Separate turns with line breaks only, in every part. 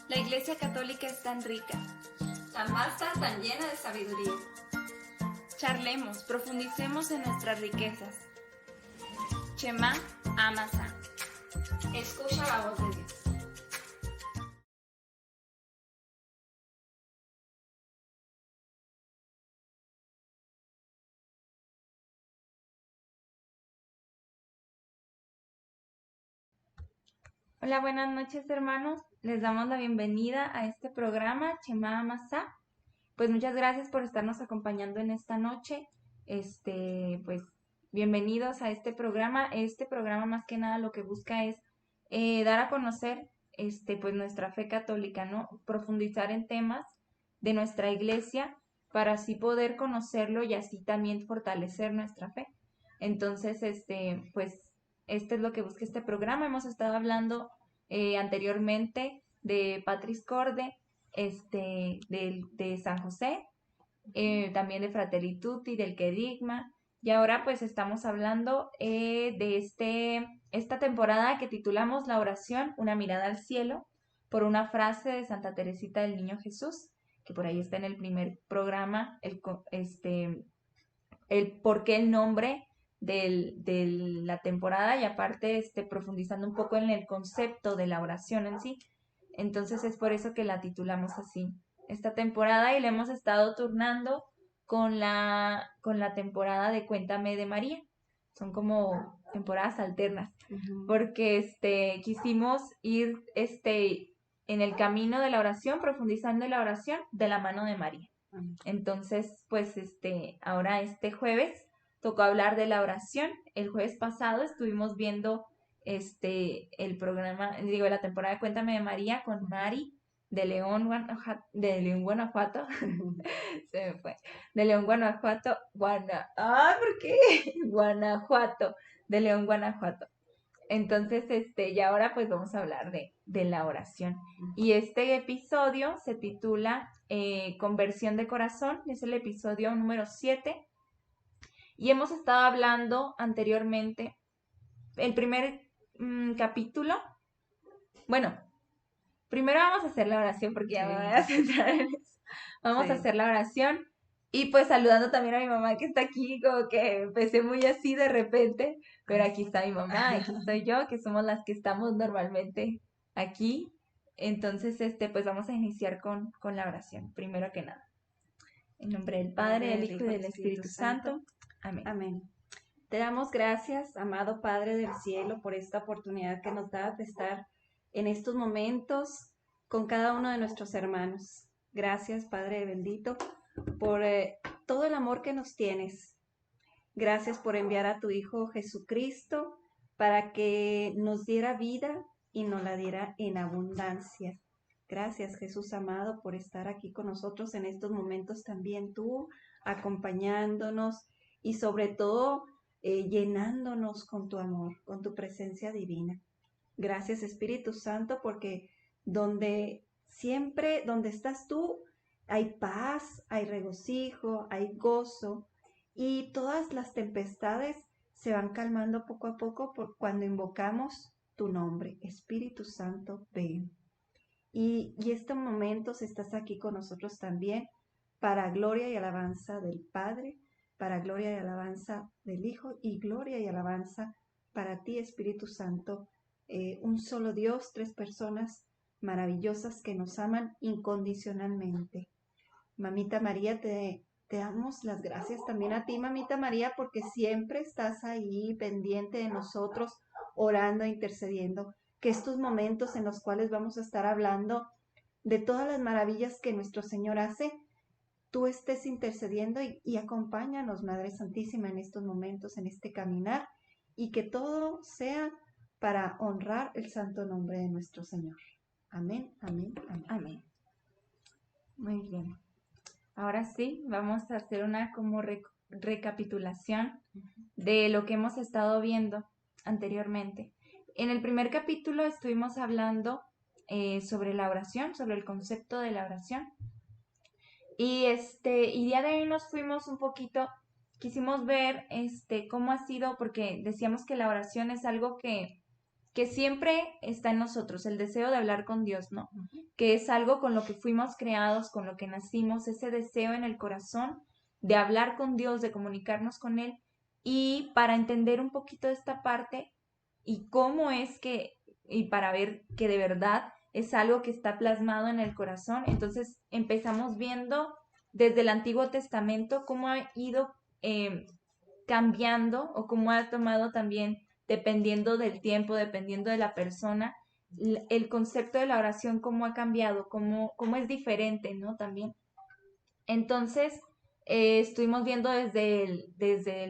La Iglesia Católica es tan rica,
tan vasta, tan llena de sabiduría.
Charlemos, profundicemos en nuestras riquezas. Shema Amasa.
Escucha la voz de Dios.
Hola, buenas noches, hermanos. Les damos la bienvenida a este programa Shema Amasa. Pues muchas gracias por estarnos acompañando en esta noche. Pues bienvenidos a este programa. Este programa más que nada lo que busca es dar a conocer pues nuestra fe católica, ¿no? Profundizar en temas de nuestra iglesia para así poder conocerlo y así también fortalecer nuestra fe. Entonces, pues este es lo que busca este programa. Hemos estado hablando anteriormente de Patris Corde, de San José, también de Fratelli Tutti, del Querigma, y ahora pues estamos hablando de esta temporada que titulamos La oración, una mirada al cielo, por una frase de Santa Teresita del Niño Jesús, que por ahí está en el primer programa, el por qué el nombre de la temporada y aparte profundizando un poco en el concepto de la oración en sí. Entonces es por eso que la titulamos así esta temporada y la hemos estado turnando con la temporada de Cuéntame de María. Son como temporadas alternas, porque quisimos ir en el camino de la oración, profundizando en la oración de la mano de María. Entonces, pues ahora este jueves tocó hablar de la oración. El jueves pasado estuvimos viendo el programa, digo, la temporada de Cuéntame de María con Mari de León, Guanajuato. Se me fue. De León, Guanajuato, ¿por qué? Guanajuato, de León, Guanajuato. Entonces, y ahora pues vamos a hablar de la oración. Y este episodio se titula Conversión de Corazón, es el episodio número 7. Y hemos estado hablando anteriormente, el primer capítulo. Bueno, primero vamos a hacer la oración porque ya me voy a centrar en eso. Vamos a hacer la oración. Y pues saludando también a mi mamá que está aquí, como que empecé muy así de repente, pero aquí está mi mamá, aquí estoy yo, que somos las que estamos normalmente aquí. Entonces, pues vamos a iniciar con la oración, primero que nada. En nombre del Padre, del Hijo y del Espíritu Santo. Amén.
Amén. Te damos gracias, amado Padre del cielo, por esta oportunidad que nos das de estar en estos momentos con cada uno de nuestros hermanos. Gracias, Padre bendito, por todo el amor que nos tienes. Gracias por enviar a tu Hijo Jesucristo para que nos diera vida y nos la diera en abundancia. Gracias, Jesús amado, por estar aquí con nosotros en estos momentos también tú, acompañándonos y sobre todo llenándonos con tu amor, con tu presencia divina. Gracias, Espíritu Santo, porque donde estás tú, hay paz, hay regocijo, hay gozo, y todas las tempestades se van calmando poco a poco cuando invocamos tu nombre. Espíritu Santo, ven. Y estos momentos estás aquí con nosotros también para gloria y alabanza del Padre, para gloria y alabanza del Hijo y gloria y alabanza para ti, Espíritu Santo. Un solo Dios, tres personas maravillosas que nos aman incondicionalmente. Mamita María, te damos las gracias también a ti, Mamita María, porque siempre estás ahí pendiente de nosotros, orando e intercediendo. Que estos momentos en los cuales vamos a estar hablando de todas las maravillas que nuestro Señor hace, tú estés intercediendo y acompáñanos, Madre Santísima, en estos momentos, en este caminar, y que todo sea para honrar el santo nombre de nuestro Señor. Amén, amén, amén.
Amén. Muy bien. Ahora sí, vamos a hacer una como recapitulación de lo que hemos estado viendo anteriormente. En el primer capítulo estuvimos hablando sobre la oración, sobre el concepto de la oración. Y día de hoy nos fuimos un poquito, quisimos ver cómo ha sido, porque decíamos que la oración es algo que que siempre está en nosotros, el deseo de hablar con Dios, ¿no? Que es algo con lo que fuimos creados, con lo que nacimos, ese deseo en el corazón de hablar con Dios, de comunicarnos con Él. Y para entender un poquito de esta parte y cómo es que, y para ver que de verdad es algo que está plasmado en el corazón, entonces empezamos viendo desde el Antiguo Testamento cómo ha ido cambiando o cómo ha tomado también, dependiendo del tiempo, dependiendo de la persona, el concepto de la oración, cómo ha cambiado, cómo es diferente, ¿no? También. Entonces, estuvimos viendo desde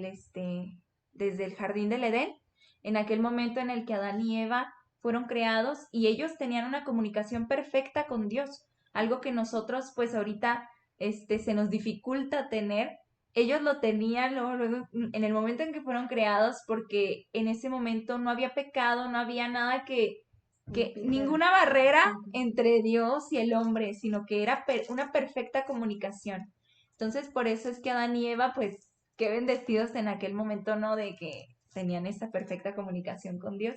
el jardín del Edén, en aquel momento en el que Adán y Eva fueron creados y ellos tenían una comunicación perfecta con Dios, algo que nosotros pues ahorita se nos dificulta tener. Ellos lo tenían luego, en el momento en que fueron creados, porque en ese momento no había pecado, no había nada que ninguna barrera entre Dios y el hombre, sino que era una perfecta comunicación. Entonces, por eso es que Adán y Eva, pues, qué bendecidos en aquel momento, ¿no? De que tenían esa perfecta comunicación con Dios.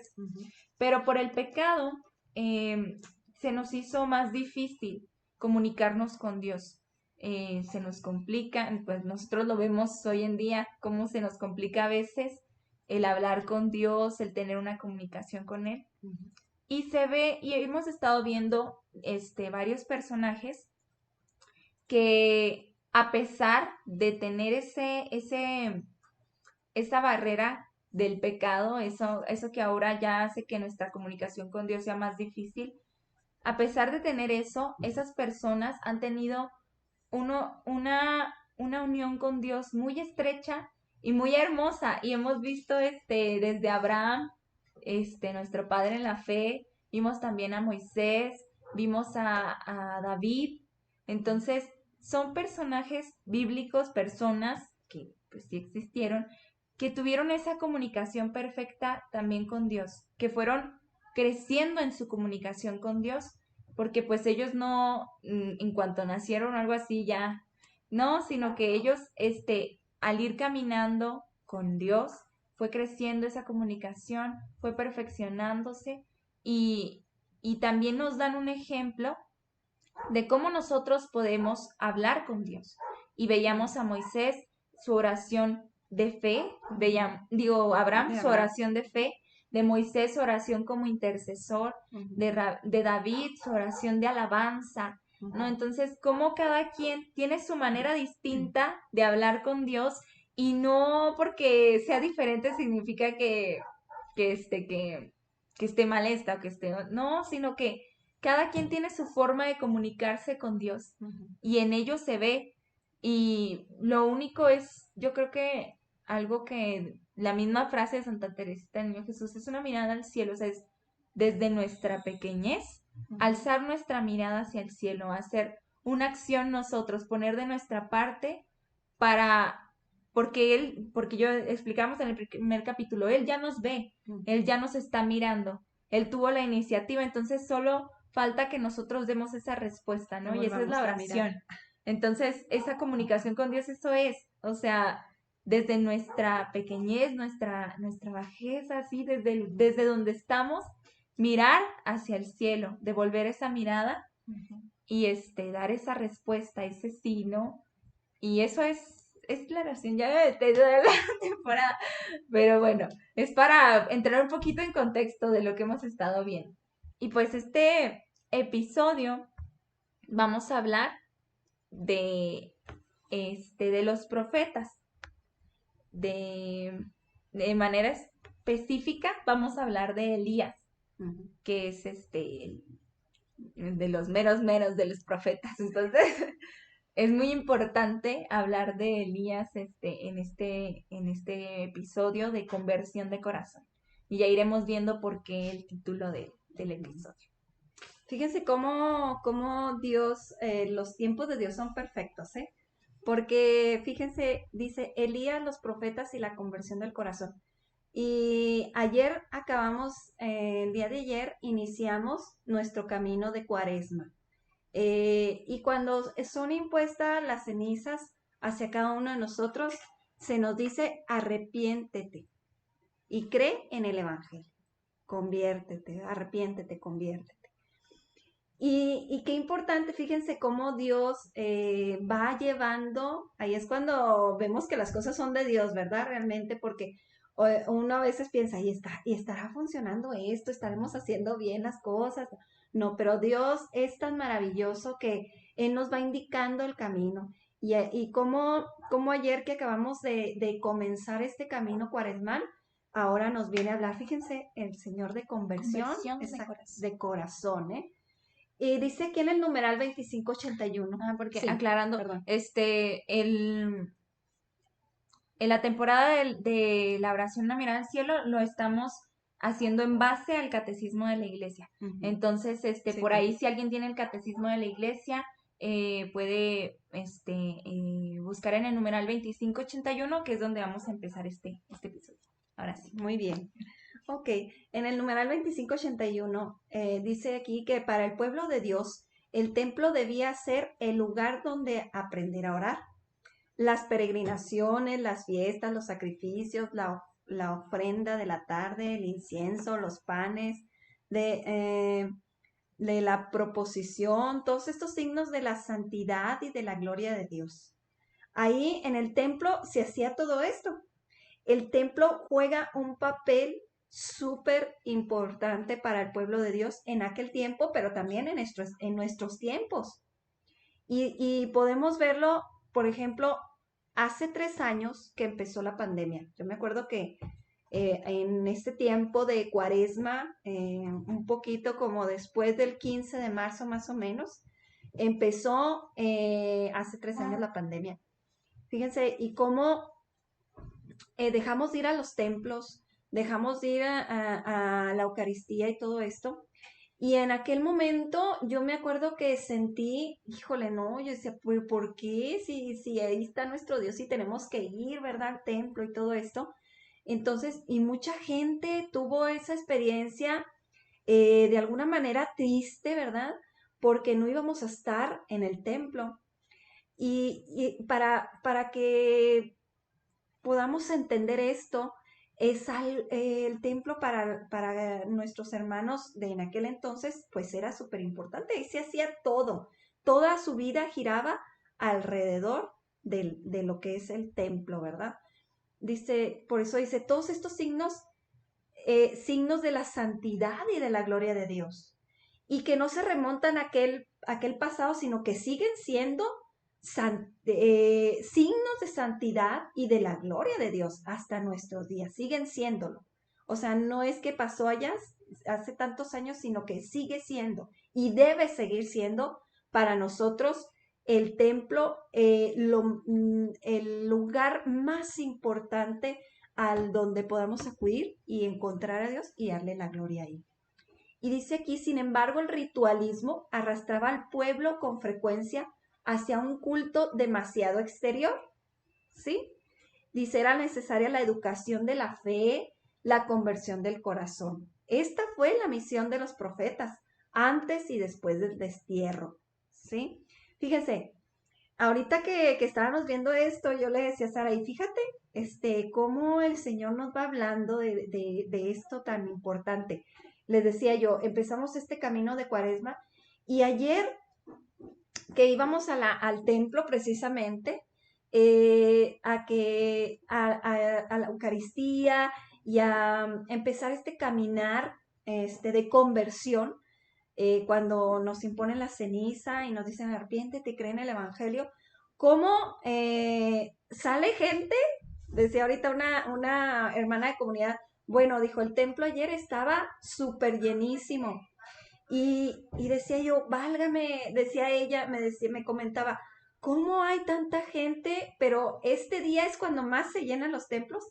Pero por el pecado, se nos hizo más difícil comunicarnos con Dios. Se nos complica, pues nosotros lo vemos hoy en día, cómo se nos complica a veces el hablar con Dios, el tener una comunicación con Él. Y se ve, y hemos estado viendo varios personajes que a pesar de tener esa barrera del pecado, eso que ahora ya hace que nuestra comunicación con Dios sea más difícil, a pesar de tener eso, esas personas han tenido una unión con Dios muy estrecha y muy hermosa. Y hemos visto desde Abraham, nuestro padre en la fe, vimos también a Moisés, vimos a David. Entonces, son personajes bíblicos, personas que pues sí existieron, que tuvieron esa comunicación perfecta también con Dios, que fueron creciendo en su comunicación con Dios, porque pues ellos no, en cuanto nacieron o algo así ya, no, sino que ellos, al ir caminando con Dios, fue creciendo esa comunicación, fue perfeccionándose y también nos dan un ejemplo de cómo nosotros podemos hablar con Dios. Y veíamos a Moisés, su oración de fe, Abraham, su oración de fe, de Moisés, su oración como intercesor, de David, su oración de alabanza, ¿no? Entonces, cómo cada quien tiene su manera distinta de hablar con Dios y no porque sea diferente significa que esté mal esta o que esté, no, sino que cada quien tiene su forma de comunicarse con Dios y en ello se ve. Y lo único es, yo creo que algo que la misma frase de Santa Teresita del Niño Jesús es una mirada al cielo, o sea, es desde nuestra pequeñez, alzar nuestra mirada hacia el cielo, hacer una acción nosotros, poner de nuestra parte porque yo explicamos en el primer capítulo, Él ya nos ve, Él ya nos está mirando, Él tuvo la iniciativa, entonces solo falta que nosotros demos esa respuesta, ¿no? Y esa es la oración. Entonces, esa comunicación con Dios, eso es, o sea, desde nuestra pequeñez, nuestra bajeza, así, desde donde estamos, mirar hacia el cielo, devolver esa mirada y dar esa respuesta, ese sí, ¿no? Y eso es la oración ya de la temporada, pero bueno, es para entrar un poquito en contexto de lo que hemos estado viendo. Y pues este episodio vamos a hablar de los profetas. De manera específica vamos a hablar de Elías, que es de los meros de los profetas. Entonces, es muy importante hablar de Elías en este episodio de conversión de corazón. Y ya iremos viendo por qué el título del episodio.
Fíjense cómo Dios, los tiempos de Dios son perfectos, ¿eh? Porque fíjense, dice Elías, los profetas y la conversión del corazón. Y ayer acabamos, el día de ayer, iniciamos nuestro camino de Cuaresma. Y cuando son impuestas las cenizas hacia cada uno de nosotros, se nos dice arrepiéntete y cree en el Evangelio. conviértete, arrepiéntete, conviértete. Y qué importante, fíjense cómo Dios va llevando, ahí es cuando vemos que las cosas son de Dios, ¿verdad? Realmente, porque uno a veces piensa, ¿y estará funcionando esto? ¿Estaremos haciendo bien las cosas? No, pero Dios es tan maravilloso que Él nos va indicando el camino. Y como ayer que acabamos de comenzar este camino cuaresmal, ahora nos viene a hablar, fíjense, el Señor de conversión, de corazón, ¿eh? Y dice aquí en el numeral 2581.
Porque
Sí,
aclarando,
perdón.
en la temporada de la oración La Mirada al Cielo lo estamos haciendo en base al catecismo de la iglesia.
Ujú.
Entonces,
Sí,
por
claro.
ahí si alguien tiene el catecismo de la iglesia, puede buscar en el numeral 2581, que es donde vamos a empezar este episodio. Ahora sí.
Muy bien. Ok, en el numeral 2581 dice aquí que para el pueblo de Dios el templo debía ser el lugar donde aprender a orar. Las peregrinaciones, las fiestas, los sacrificios, la ofrenda de la tarde, el incienso, los panes, de la proposición, todos estos signos de la santidad y de la gloria de Dios. Ahí en el templo se hacía todo esto. El templo juega un papel súper importante para el pueblo de Dios en aquel tiempo, pero también en nuestros tiempos. Y podemos verlo, por ejemplo, hace 3 años que empezó la pandemia. Yo me acuerdo que en este tiempo de Cuaresma, un poquito como después del 15 de marzo más o menos, empezó hace 3 años la pandemia. Fíjense, y cómo dejamos de ir a los templos, dejamos de ir a la Eucaristía y todo esto. Y en aquel momento yo me acuerdo que sentí, híjole, no, yo decía, ¿por qué? Si ahí está nuestro Dios y tenemos que ir, ¿verdad? Al templo y todo esto. Entonces, y mucha gente tuvo esa experiencia de alguna manera triste, ¿verdad? Porque no íbamos a estar en el templo. Y para que podamos entender esto, el templo para nuestros hermanos de en aquel entonces, pues era súper importante y se hacía todo. Toda su vida giraba alrededor de lo que es el templo, ¿verdad? Dice, por eso dice, todos estos signos de la santidad y de la gloria de Dios. Y que no se remontan a aquel pasado, sino que siguen siendo signos de santidad y de la gloria de Dios hasta nuestros días. Siguen siéndolo. O sea, no es que pasó allá hace tantos años, sino que sigue siendo y debe seguir siendo para nosotros el templo, el lugar más importante al donde podamos acudir y encontrar a Dios y darle la gloria ahí. Y dice aquí, sin embargo, el ritualismo arrastraba al pueblo con frecuencia hacia un culto demasiado exterior, ¿sí? Dice, era necesaria la educación de la fe, la conversión del corazón. Esta fue la misión de los profetas antes y después del destierro, ¿sí? Fíjense, ahorita que estábamos viendo esto, yo le decía a Sara, y fíjate, cómo el Señor nos va hablando de esto tan importante. Les decía yo, empezamos este camino de Cuaresma y ayer que íbamos al templo precisamente, a la Eucaristía y a empezar este caminar de conversión, cuando nos imponen la ceniza y nos dicen arrepiéntete, cree en el Evangelio, cómo sale gente, decía ahorita una hermana de comunidad, bueno, dijo, el templo ayer estaba súper llenísimo. Y decía yo, válgame, decía ella, me comentaba, ¿cómo hay tanta gente? Pero este día es cuando más se llenan los templos,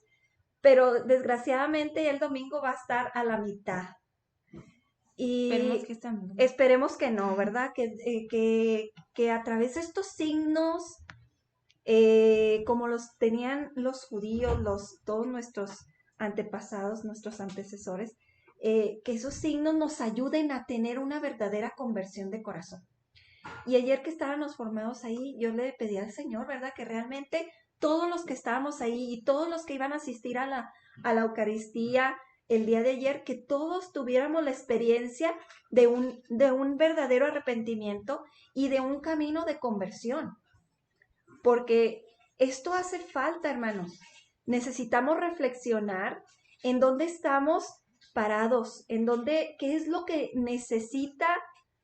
pero desgraciadamente el domingo va a estar a la mitad. Y esperemos que no, ¿verdad? Que a través de estos signos, como los tenían los judíos, todos nuestros antepasados, nuestros antecesores, que esos signos nos ayuden a tener una verdadera conversión de corazón. Y ayer que estábamos formados ahí, yo le pedí al Señor, ¿verdad? Que realmente todos los que estábamos ahí y todos los que iban a asistir a la Eucaristía, el día de ayer, que todos tuviéramos la experiencia de un verdadero arrepentimiento y de un camino de conversión. Porque esto hace falta, hermanos. Necesitamos reflexionar en dónde estamos parados, qué es lo que necesita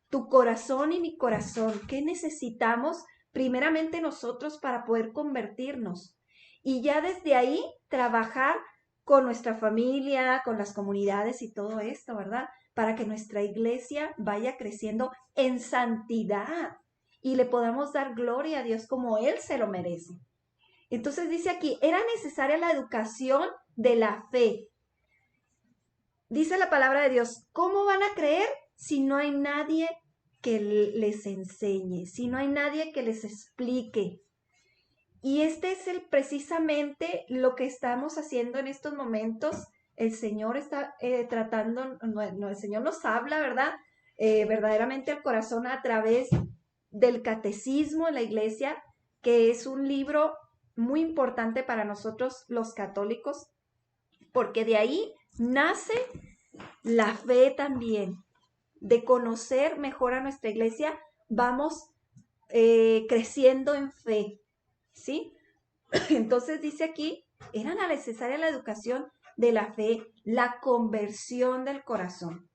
tu corazón y mi corazón, qué necesitamos primeramente nosotros para poder convertirnos. Y ya desde ahí trabajar con nuestra familia, con las comunidades y todo esto, ¿verdad? Para que nuestra iglesia vaya creciendo en santidad y le podamos dar gloria a Dios como Él se lo merece. Entonces dice aquí, era necesaria la educación de la fe. Dice la palabra de Dios, ¿cómo van a creer si no hay nadie que les enseñe, si no hay nadie que les explique? Y este es precisamente lo que estamos haciendo en estos momentos. El Señor está tratando, no, el Señor nos habla, ¿verdad? Verdaderamente al corazón a través del catecismo en la iglesia, que es un libro muy importante para nosotros los católicos, porque de ahí nace la fe también, de conocer mejor a nuestra iglesia, vamos creciendo en fe, ¿sí? Entonces dice aquí, era necesaria la educación de la fe, la conversión del corazón.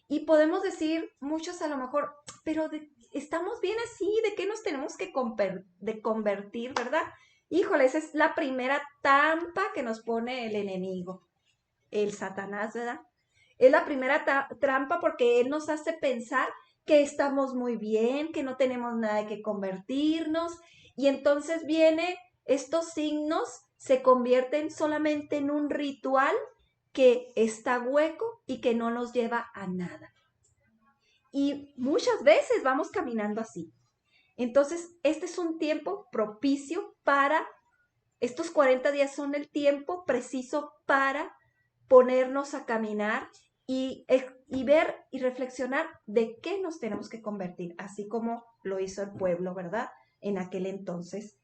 Y podemos decir, muchos a lo mejor, pero estamos bien así, ¿de qué nos tenemos que convertir, verdad? Híjole, esa es la primera trampa que nos pone el enemigo, el Satanás, ¿verdad? Es la primera trampa porque él nos hace pensar que estamos muy bien, que no tenemos nada de que convertirnos, y entonces estos signos se convierten solamente en un ritual que está hueco y que no nos lleva a nada. Y muchas veces vamos caminando así. Entonces, este es un tiempo propicio estos 40 días son el tiempo preciso para ponernos a caminar y ver y reflexionar de qué nos tenemos que convertir, así como lo hizo el pueblo, ¿verdad? En aquel entonces.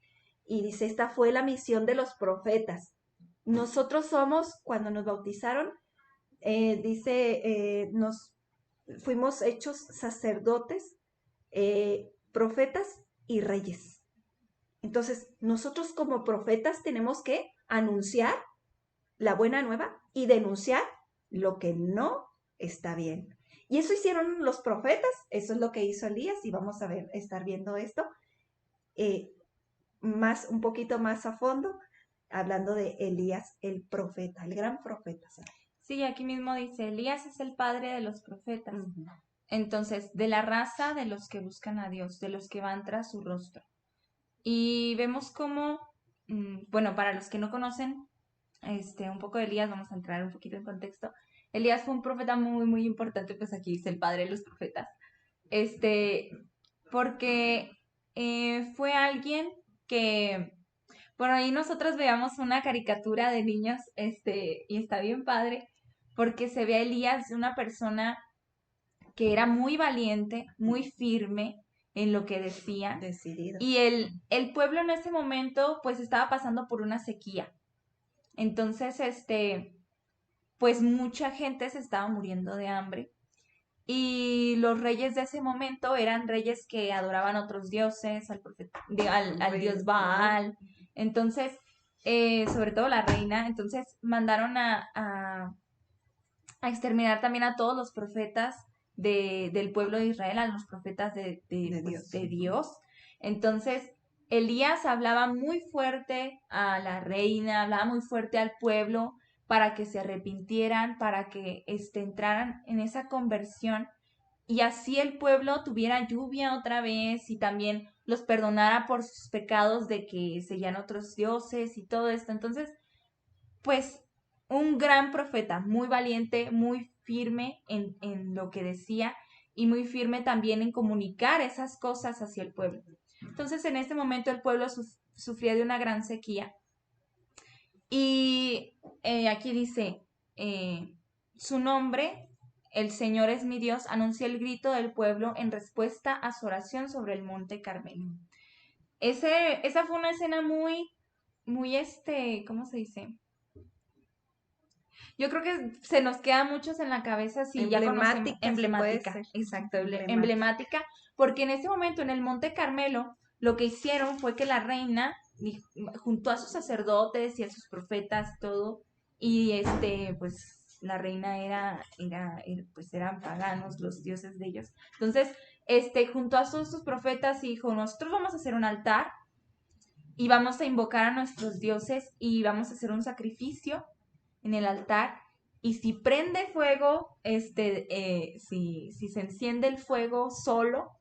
Y dice, esta fue la misión de los profetas. Nosotros somos, cuando nos bautizaron, nos fuimos hechos sacerdotes, profetas y reyes. Entonces, nosotros como profetas tenemos que anunciar la buena nueva y denunciar lo que no está bien. Y eso hicieron los profetas, eso es lo que hizo Elías, y vamos a estar viendo esto un poquito más a fondo, hablando de Elías, el profeta, el gran profeta, ¿sabes?
Sí, aquí mismo dice, Elías es el padre de los profetas. Entonces, de la raza de los que buscan a Dios, de los que van tras su rostro. Y vemos cómo, bueno, para los que no conocen un poco de Elías, vamos a entrar un poquito en contexto. Elías fue un profeta muy, muy importante, pues aquí dice el padre de los profetas. Porque fue alguien que, por ahí nosotros veamos una caricatura de niños, y está bien padre, porque se ve a Elías, una persona que era muy valiente, muy firme en lo que decía.
Decidido.
Y el pueblo en ese momento, pues estaba pasando por una sequía. Entonces, pues mucha gente se estaba muriendo de hambre. Y los reyes de ese momento eran reyes que adoraban a otros dioses, al dios Baal. Entonces, sobre todo la reina, entonces mandaron a exterminar también a todos los profetas del pueblo de Israel, a los profetas de Dios. Entonces, Elías hablaba muy fuerte a la reina, hablaba muy fuerte al pueblo para que se arrepintieran, para que entraran en esa conversión y así el pueblo tuviera lluvia otra vez y también los perdonara por sus pecados de que seguían otros dioses y todo esto. Entonces, pues un gran profeta, muy valiente, muy firme en lo que decía y muy firme también en comunicar esas cosas hacia el pueblo. Entonces, en este momento el pueblo sufría de una gran sequía. Y aquí dice, su nombre, el Señor es mi Dios, anuncia el grito del pueblo en respuesta a su oración sobre el monte Carmelo. Esa fue una escena muy, muy, ¿cómo se dice? Yo creo que se nos queda a muchos en la cabeza si ya conocemos.
Emblemática, sí puede
Emblemática,
ser.
exacto,
Emblemática.
emblemática, porque en ese momento en el Monte Carmelo lo que hicieron fue que la reina juntó a sus sacerdotes y a sus profetas, todo, y pues la reina pues eran paganos, los dioses de ellos. Entonces, juntó a sus profetas y dijo, nosotros vamos a hacer un altar y vamos a invocar a nuestros dioses y vamos a hacer un sacrificio en el altar. Y si prende fuego, si se enciende el fuego solo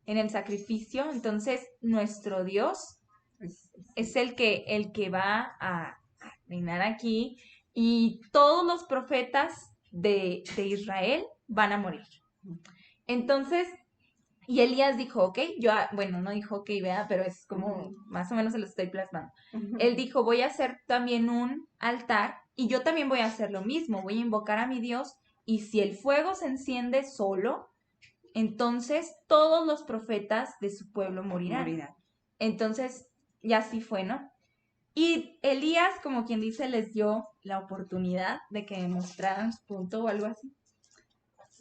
en el sacrificio, entonces nuestro Dios es el que va a reinar aquí y todos los profetas de Israel van a morir. Entonces, y Elías dijo, ok, bueno, no dijo ok, vea, pero es como más o menos se lo estoy plasmando. Él dijo, voy a hacer también un altar y yo también voy a hacer lo mismo, voy a invocar a mi Dios y si el fuego se enciende solo, entonces todos los profetas de su pueblo morirán. Entonces, y así fue, ¿no? Y Elías, como quien dice, les dio la oportunidad de que demostraran su punto o algo así.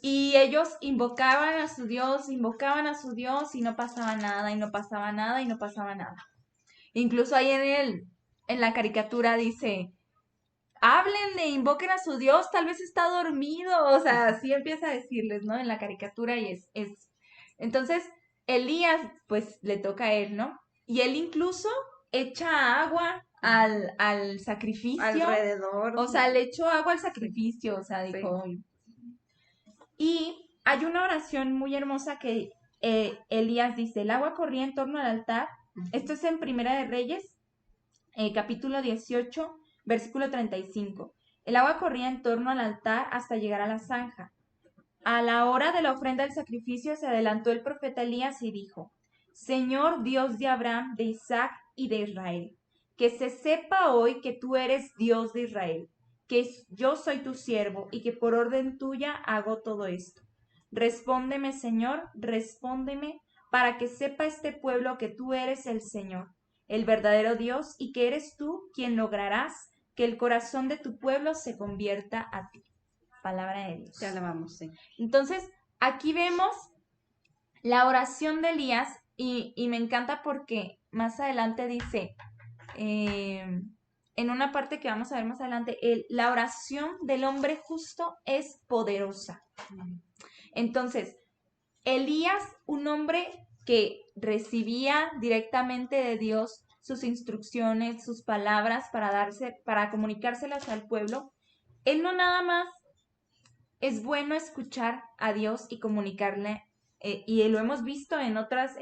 Y ellos invocaban a su Dios y no pasaba nada, y no pasaba nada, y no pasaba nada. Incluso ahí en la caricatura dice, háblenle, invoquen a su Dios, tal vez está dormido, o sea, así empieza a decirles, ¿no? En la caricatura y es. Entonces, Elías, pues le toca a él, ¿no? Y él incluso echa agua al sacrificio.
Alrededor.
O sea, le echó agua al sacrificio, o sea, dijo... Sí. Y hay una oración muy hermosa que Elías dice, el agua corría en torno al altar. Esto es en Primera de Reyes, capítulo 18, versículo 35. El agua corría en torno al altar hasta llegar a la zanja. A la hora de la ofrenda del sacrificio se adelantó el profeta Elías y dijo, Señor Dios de Abraham, de Isaac y de Israel, que se sepa hoy que tú eres Dios de Israel, que yo soy tu siervo y que por orden tuya hago todo esto. Respóndeme, Señor, respóndeme, para que sepa este pueblo que tú eres el Señor, el verdadero Dios, y que eres tú quien lograrás que el corazón de tu pueblo se convierta a ti. Palabra de Dios.
Te alabamos, sí.
Entonces, aquí vemos la oración de Elías y me encanta porque más adelante dice, en una parte que vamos a ver más adelante, la oración del hombre justo es poderosa. Entonces, Elías, un hombre que recibía directamente de Dios sus instrucciones, sus palabras para comunicárselas al pueblo, él no nada más es bueno escuchar a Dios y comunicarle, y lo hemos visto en otros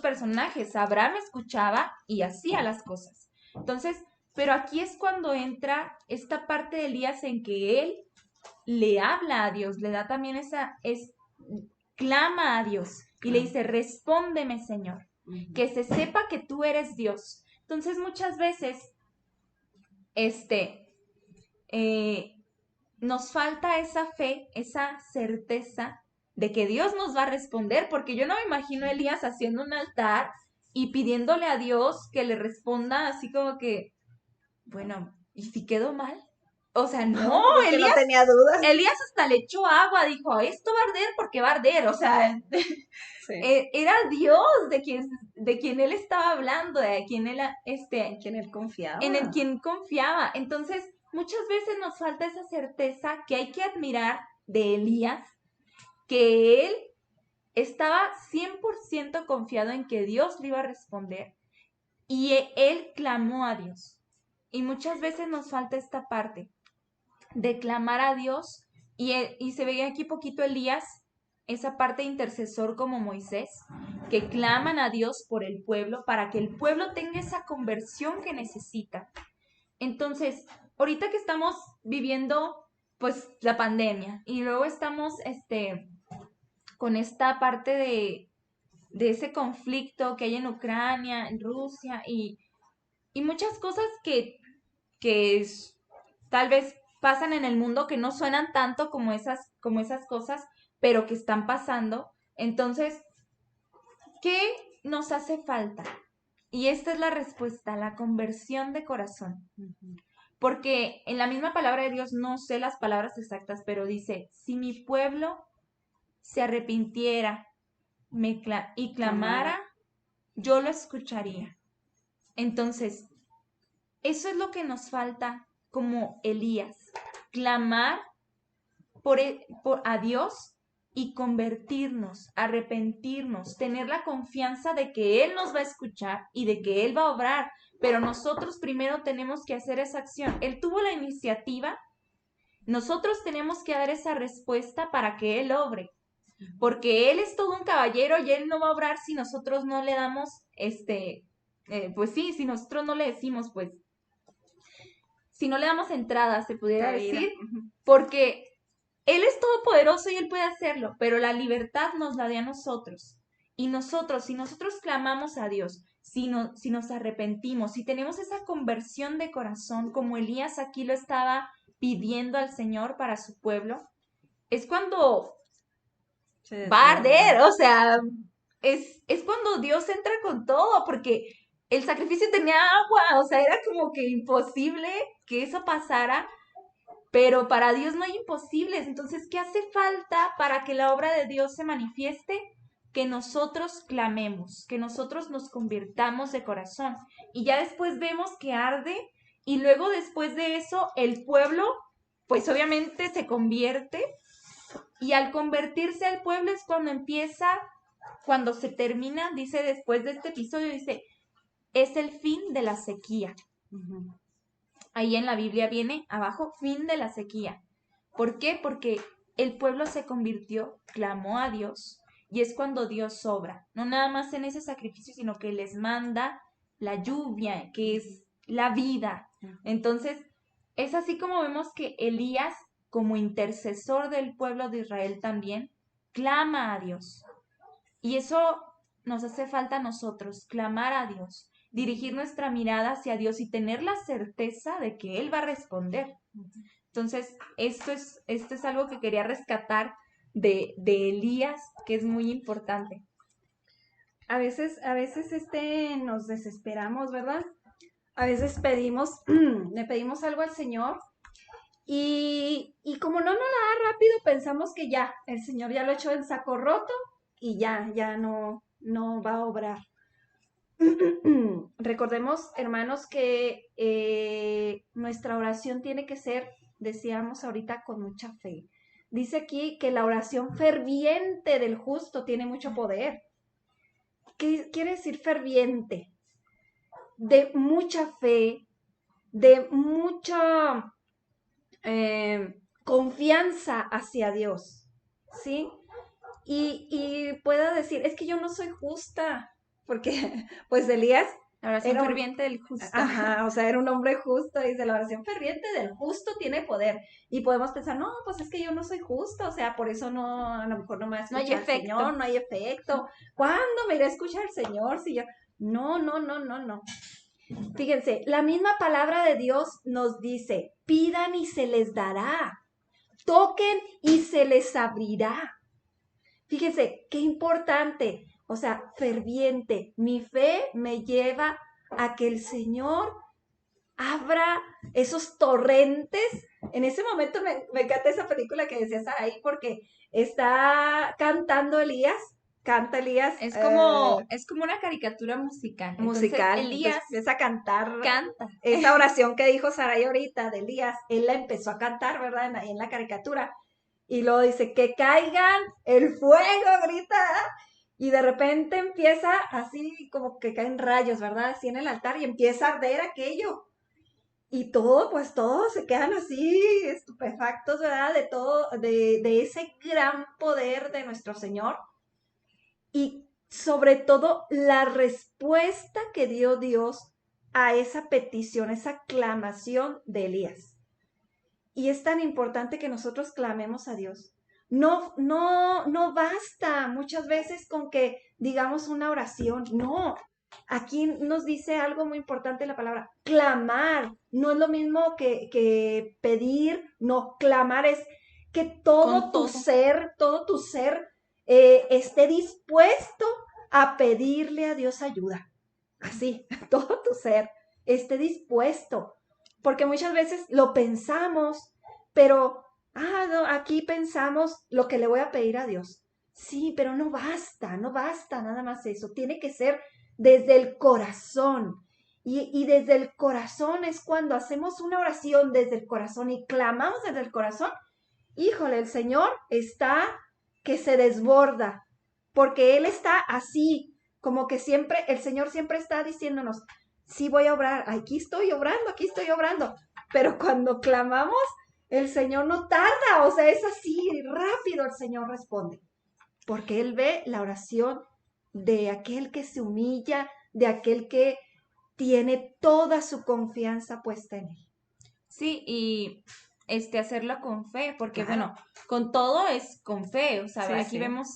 personajes. Abraham escuchaba y hacía las cosas. Entonces, pero aquí es cuando entra esta parte de Elías en que él le habla a Dios, le da también clama a Dios y le dice, respóndeme, Señor, que se sepa que tú eres Dios. Entonces, muchas veces, nos falta esa fe, esa certeza de que Dios nos va a responder, porque yo no me imagino a Elías haciendo un altar y pidiéndole a Dios que le responda así como que, bueno, ¿y si quedó mal? O sea, no, Elías
no tenía dudas.
Elías hasta le echó agua, dijo, esto va a arder porque va a arder, o sea, sí. Era Dios de quien él estaba hablando, de quien él,
en quien él confiaba.
En el quien confiaba. Entonces, muchas veces nos falta esa certeza que hay que admirar de Elías, que él estaba 100% confiado en que Dios le iba a responder y él clamó a Dios. Y muchas veces nos falta esta parte de clamar a Dios y se veía aquí poquito Elías, esa parte de intercesor como Moisés, que claman a Dios por el pueblo para que el pueblo tenga esa conversión que necesita. Entonces, ahorita que estamos viviendo pues la pandemia y luego estamos con esta parte de ese conflicto que hay en Ucrania, en Rusia y muchas cosas que tal vez pasan en el mundo que no suenan tanto como esas cosas, pero que están pasando. Entonces, ¿qué nos hace falta? Y esta es la respuesta, la conversión de corazón. porque en la misma palabra de Dios, no sé las palabras exactas, pero dice, si mi pueblo se arrepintiera y clamara, yo lo escucharía. Entonces, eso es lo que nos falta como Elías, clamar a Dios y convertirnos, arrepentirnos, tener la confianza de que Él nos va a escuchar y de que Él va a obrar, pero nosotros primero tenemos que hacer esa acción. Él tuvo la iniciativa, nosotros tenemos que dar esa respuesta para que Él obre, porque Él es todo un caballero y Él no va a obrar si nosotros no le damos, pues sí, si nosotros no le decimos, pues, si no le damos entrada, se pudiera decir, porque Él es todopoderoso y Él puede hacerlo, pero la libertad nos la da a nosotros. Y nosotros, si nosotros clamamos a Dios, si nos arrepentimos, si tenemos esa conversión de corazón, como Elías aquí lo estaba pidiendo al Señor para su pueblo, es cuando va a arder, o sea, es cuando Dios entra con todo, porque el sacrificio tenía agua, o sea, era como que imposible que eso pasara, pero para Dios no hay imposibles. Entonces, ¿qué hace falta para que la obra de Dios se manifieste? Que nosotros clamemos, que nosotros nos convirtamos de corazón. Y ya después vemos que arde y luego después de eso el pueblo, pues obviamente se convierte. Y al convertirse al pueblo es cuando se termina, dice después de este episodio, dice, es el fin de la sequía. Ahí en la Biblia viene abajo, fin de la sequía. ¿Por qué? Porque el pueblo se convirtió, clamó a Dios, y es cuando Dios obra. No nada más en ese sacrificio, sino que les manda la lluvia, que es la vida. Entonces, es así como vemos que Elías, como intercesor del pueblo de Israel también, clama a Dios. Y eso nos hace falta a nosotros, clamar a Dios, dirigir nuestra mirada hacia Dios y tener la certeza de que Él va a responder. Entonces, esto es algo que quería rescatar de Elías, que es muy importante.
A veces nos desesperamos, ¿verdad? A veces le pedimos algo al Señor y como no nos la da rápido, pensamos que ya, el Señor ya lo echó en saco roto y ya no va a obrar. Recordemos, hermanos, que nuestra oración tiene que ser, decíamos ahorita, con mucha fe. Dice aquí que la oración ferviente del justo tiene mucho poder. ¿Qué quiere decir ferviente? De mucha fe, de mucha confianza hacia Dios, ¿sí? Y pueda decir, es que yo no soy justa, porque pues Elías
la oración ferviente del justo.
Ajá, o sea, era un hombre justo, dice, la oración ferviente del justo tiene poder. Y podemos pensar, no, pues es que yo no soy justo, o sea, por eso no, a lo mejor no me va a escuchar el Señor, no hay efecto. ¿Cuándo me irá a escuchar el Señor? Si yo, no. Fíjense, la misma palabra de Dios nos dice, pidan y se les dará, toquen y se les abrirá. Fíjense, qué importante, o sea, ferviente. Mi fe me lleva a que el Señor abra esos torrentes. En ese momento me encanta esa película que decía Saraí porque está cantando Elías, canta Elías.
Es como una caricatura musical.
Musical.
Entonces, Elías
empieza a cantar.
Canta.
Esa oración que dijo Saraí ahorita de Elías, él la empezó a cantar, ¿verdad? Ahí en la caricatura. Y luego dice, que caigan el fuego, grita. Y de repente empieza así como que caen rayos, ¿verdad? Así en el altar y empieza a arder aquello. Y todos se quedan así estupefactos, ¿verdad? De todo, de ese gran poder de nuestro Señor. Y sobre todo la respuesta que dio Dios a esa petición, esa clamación de Elías. Y es tan importante que nosotros clamemos a Dios. No basta muchas veces con que digamos una oración. No, aquí nos dice algo muy importante la palabra, clamar. No es lo mismo que pedir, no, clamar es que todo tu ser esté dispuesto a pedirle a Dios ayuda. Así, todo tu ser esté dispuesto. porque muchas veces lo pensamos, pero, no, aquí pensamos lo que le voy a pedir a Dios. Sí, pero no basta nada más eso. Tiene que ser desde el corazón. Y desde el corazón es cuando hacemos una oración desde el corazón y clamamos desde el corazón. Híjole, el Señor está que se desborda, porque Él está así, como que siempre, el Señor siempre está diciéndonos, sí voy a obrar, aquí estoy obrando, pero cuando clamamos, el Señor no tarda, o sea, es así, rápido el Señor responde, porque Él ve la oración de aquel que se humilla, de aquel que tiene toda su confianza puesta en Él.
Sí, y hacerlo con fe, porque
Claro.
bueno, con todo es con fe, o sea,
Sí,
aquí
sí.
vemos,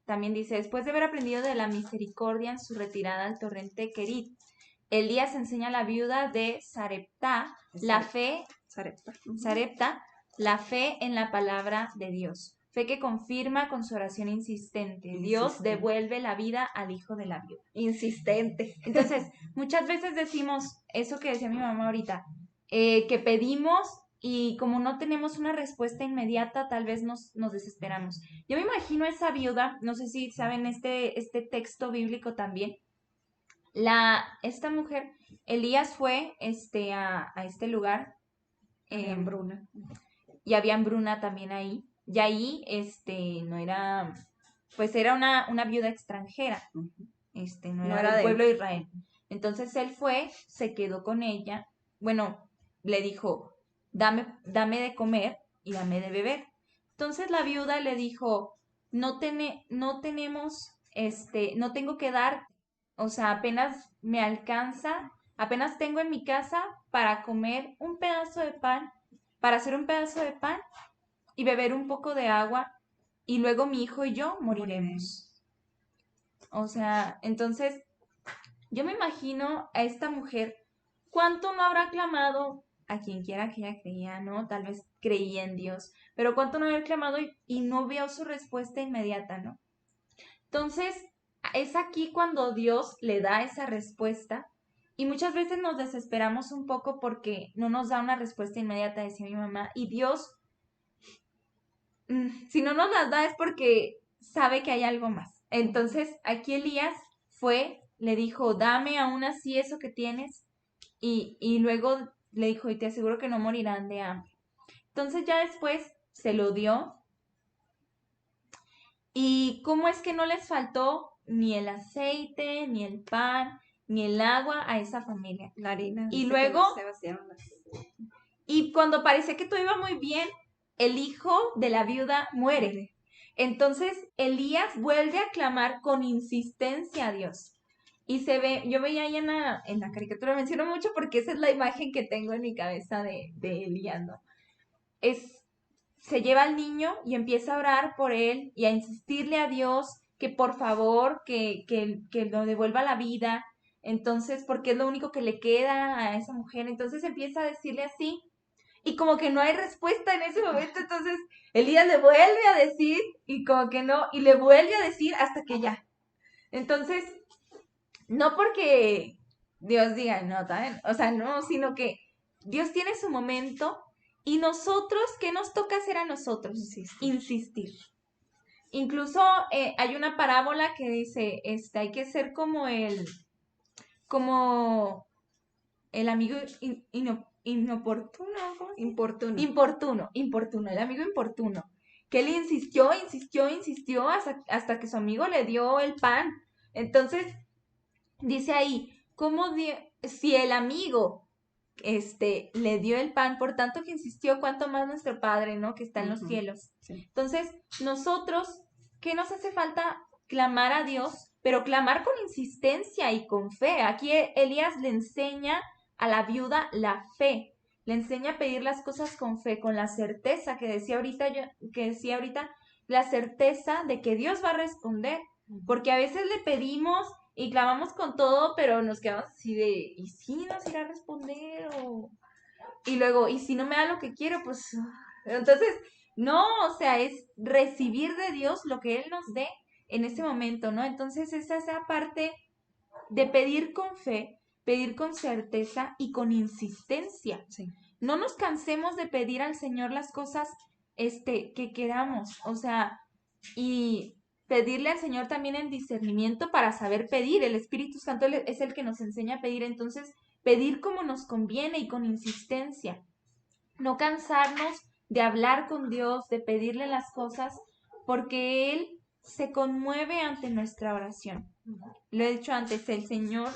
también dice, después de haber aprendido de la misericordia en su retirada al torrente Kerit, Elías enseña a la viuda de Sarepta la fe, Sarepta, la fe en la palabra de Dios, fe que confirma con su oración insistente, Dios devuelve la vida al hijo de la viuda.
Insistente.
Entonces, muchas veces decimos eso que decía mi mamá ahorita, que pedimos y como no tenemos una respuesta inmediata, tal vez nos desesperamos. Yo me imagino esa viuda, no sé si saben este texto bíblico también, esta mujer, Elías fue a este lugar,
Había hambruna.
y había hambruna también ahí, y ahí no era, pues era una viuda extranjera, no
No
era
era
del
de
pueblo de Israel. Entonces él fue, se quedó con ella, bueno, le dijo, dame de comer y dame de beber. Entonces la viuda le dijo, no tenemos, no tengo que dar, o sea, apenas me alcanza, apenas tengo en mi casa para comer un pedazo de pan, para hacer un pedazo de pan y beber un poco de agua, y luego mi hijo y yo moriremos. O sea, entonces yo me imagino a esta mujer, ¿cuánto no habrá clamado a quien quiera que ella creía, ¿no? Tal vez creía en Dios, pero ¿cuánto no habrá clamado y no vio su respuesta inmediata, ¿no? Entonces, es aquí cuando Dios le da esa respuesta y muchas veces nos desesperamos un poco porque no nos da una respuesta inmediata, decía mi mamá, y Dios, si no nos las da es porque sabe que hay algo más. Entonces, aquí Elías le dijo, dame aún así eso que tienes, y luego le dijo, y te aseguro que no morirán de hambre. Entonces ya después se lo dio. ¿Y cómo es que no les faltó ni el aceite, ni el pan, ni el agua a esa familia?
La harina.
Y luego, y cuando parecía que todo iba muy bien, el hijo de la viuda muere. Entonces Elías vuelve a clamar con insistencia a Dios. Y se ve, yo veía ahí en la caricatura, menciono mucho porque esa es la imagen que tengo en mi cabeza de Elías, ¿no? Se lleva al niño y empieza a orar por él y a insistirle a Dios que por favor, que lo devuelva la vida. Entonces, porque es lo único que le queda a esa mujer. Entonces empieza a decirle así y como que no hay respuesta en ese momento. Entonces Elías le vuelve a decir y como que no, y le vuelve a decir hasta que ya. Entonces, no porque Dios diga, no, ¿saben? O sea, no, sino que Dios tiene su momento y nosotros, ¿qué nos toca hacer a nosotros? Insistir. Incluso hay una parábola que dice, hay que ser como el amigo inoportuno, ¿cómo se dice? Importuno, el amigo importuno, que él insistió hasta que su amigo le dio el pan. Entonces, dice ahí, si el amigo le dio el pan, por tanto que insistió, cuánto más nuestro Padre, ¿no? Que está en los cielos.
Sí.
Entonces, nosotros, ¿qué nos hace falta? Clamar a Dios, pero clamar con insistencia y con fe. Aquí Elías le enseña a la viuda la fe, le enseña a pedir las cosas con fe, con la certeza que decía ahorita, la certeza de que Dios va a responder, porque a veces le pedimos y clamamos con todo, pero nos quedamos así de, ¿y si nos irá a responder? Y luego, ¿y si no me da lo que quiero? Pues, entonces, no, o sea, es recibir de Dios lo que Él nos dé en ese momento, ¿no? Entonces, esa parte de pedir con fe, pedir con certeza y con insistencia.
Sí.
No nos cansemos de pedir al Señor las cosas que queramos, o sea, y pedirle al Señor también en discernimiento para saber pedir. El Espíritu Santo es el que nos enseña a pedir, entonces pedir como nos conviene y con insistencia. No cansarnos de hablar con Dios, de pedirle las cosas, porque Él se conmueve ante nuestra oración. Lo he dicho antes, el Señor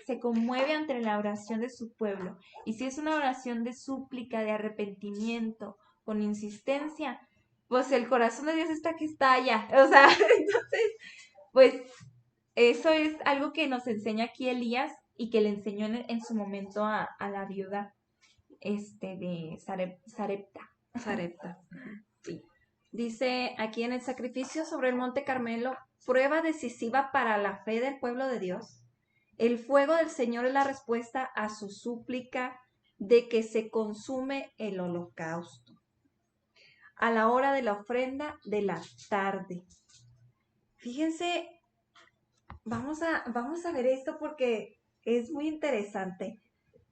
se conmueve ante la oración de su pueblo. Y si es una oración de súplica, de arrepentimiento, con insistencia, pues el corazón de Dios está que estalla. O sea, entonces, pues eso es algo que nos enseña aquí Elías y que le enseñó en su momento a la viuda de Sarepta.
Sarepta. Sí. Dice aquí en el sacrificio sobre el Monte Carmelo, prueba decisiva para la fe del pueblo de Dios. El fuego del Señor es la respuesta a su súplica de que se consume el holocausto. A la hora de la ofrenda de la tarde. Fíjense, vamos a ver esto porque es muy interesante.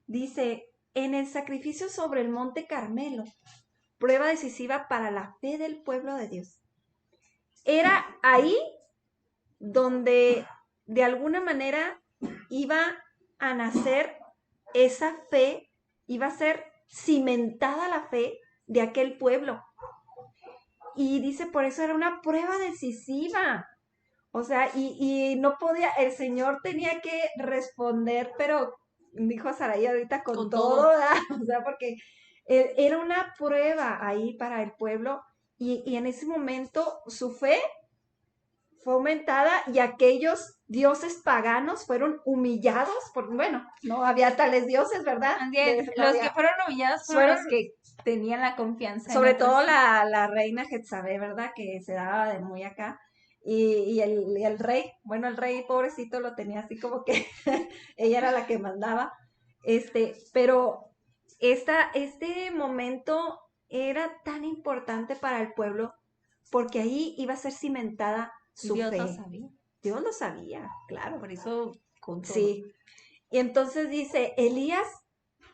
Dice, en el sacrificio sobre el Monte Carmelo, prueba decisiva para la fe del pueblo de Dios. Era ahí donde de alguna manera iba a nacer esa fe, iba a ser cimentada la fe de aquel pueblo. Y dice, por eso era una prueba decisiva. O sea, y no podía, el Señor tenía que responder, pero dijo Sarai ahorita con todo, ¿verdad? O sea, porque era una prueba ahí para el pueblo y en ese momento su fe fue aumentada y aquellos dioses paganos fueron humillados, porque bueno, no había tales dioses, ¿verdad?
Los que fueron humillados fueron los que tenían la confianza.
Sobre todo la reina Jezabel, ¿verdad? Que se daba de muy acá. Y el rey, bueno, el rey pobrecito lo tenía así como que ella era la que mandaba. Pero este momento era tan importante para el pueblo porque ahí iba a ser cimentada su
Dios
fe.
lo sabía.
Dios lo sabía, claro.
Por eso con todo.
Sí. Y entonces dice, Elías,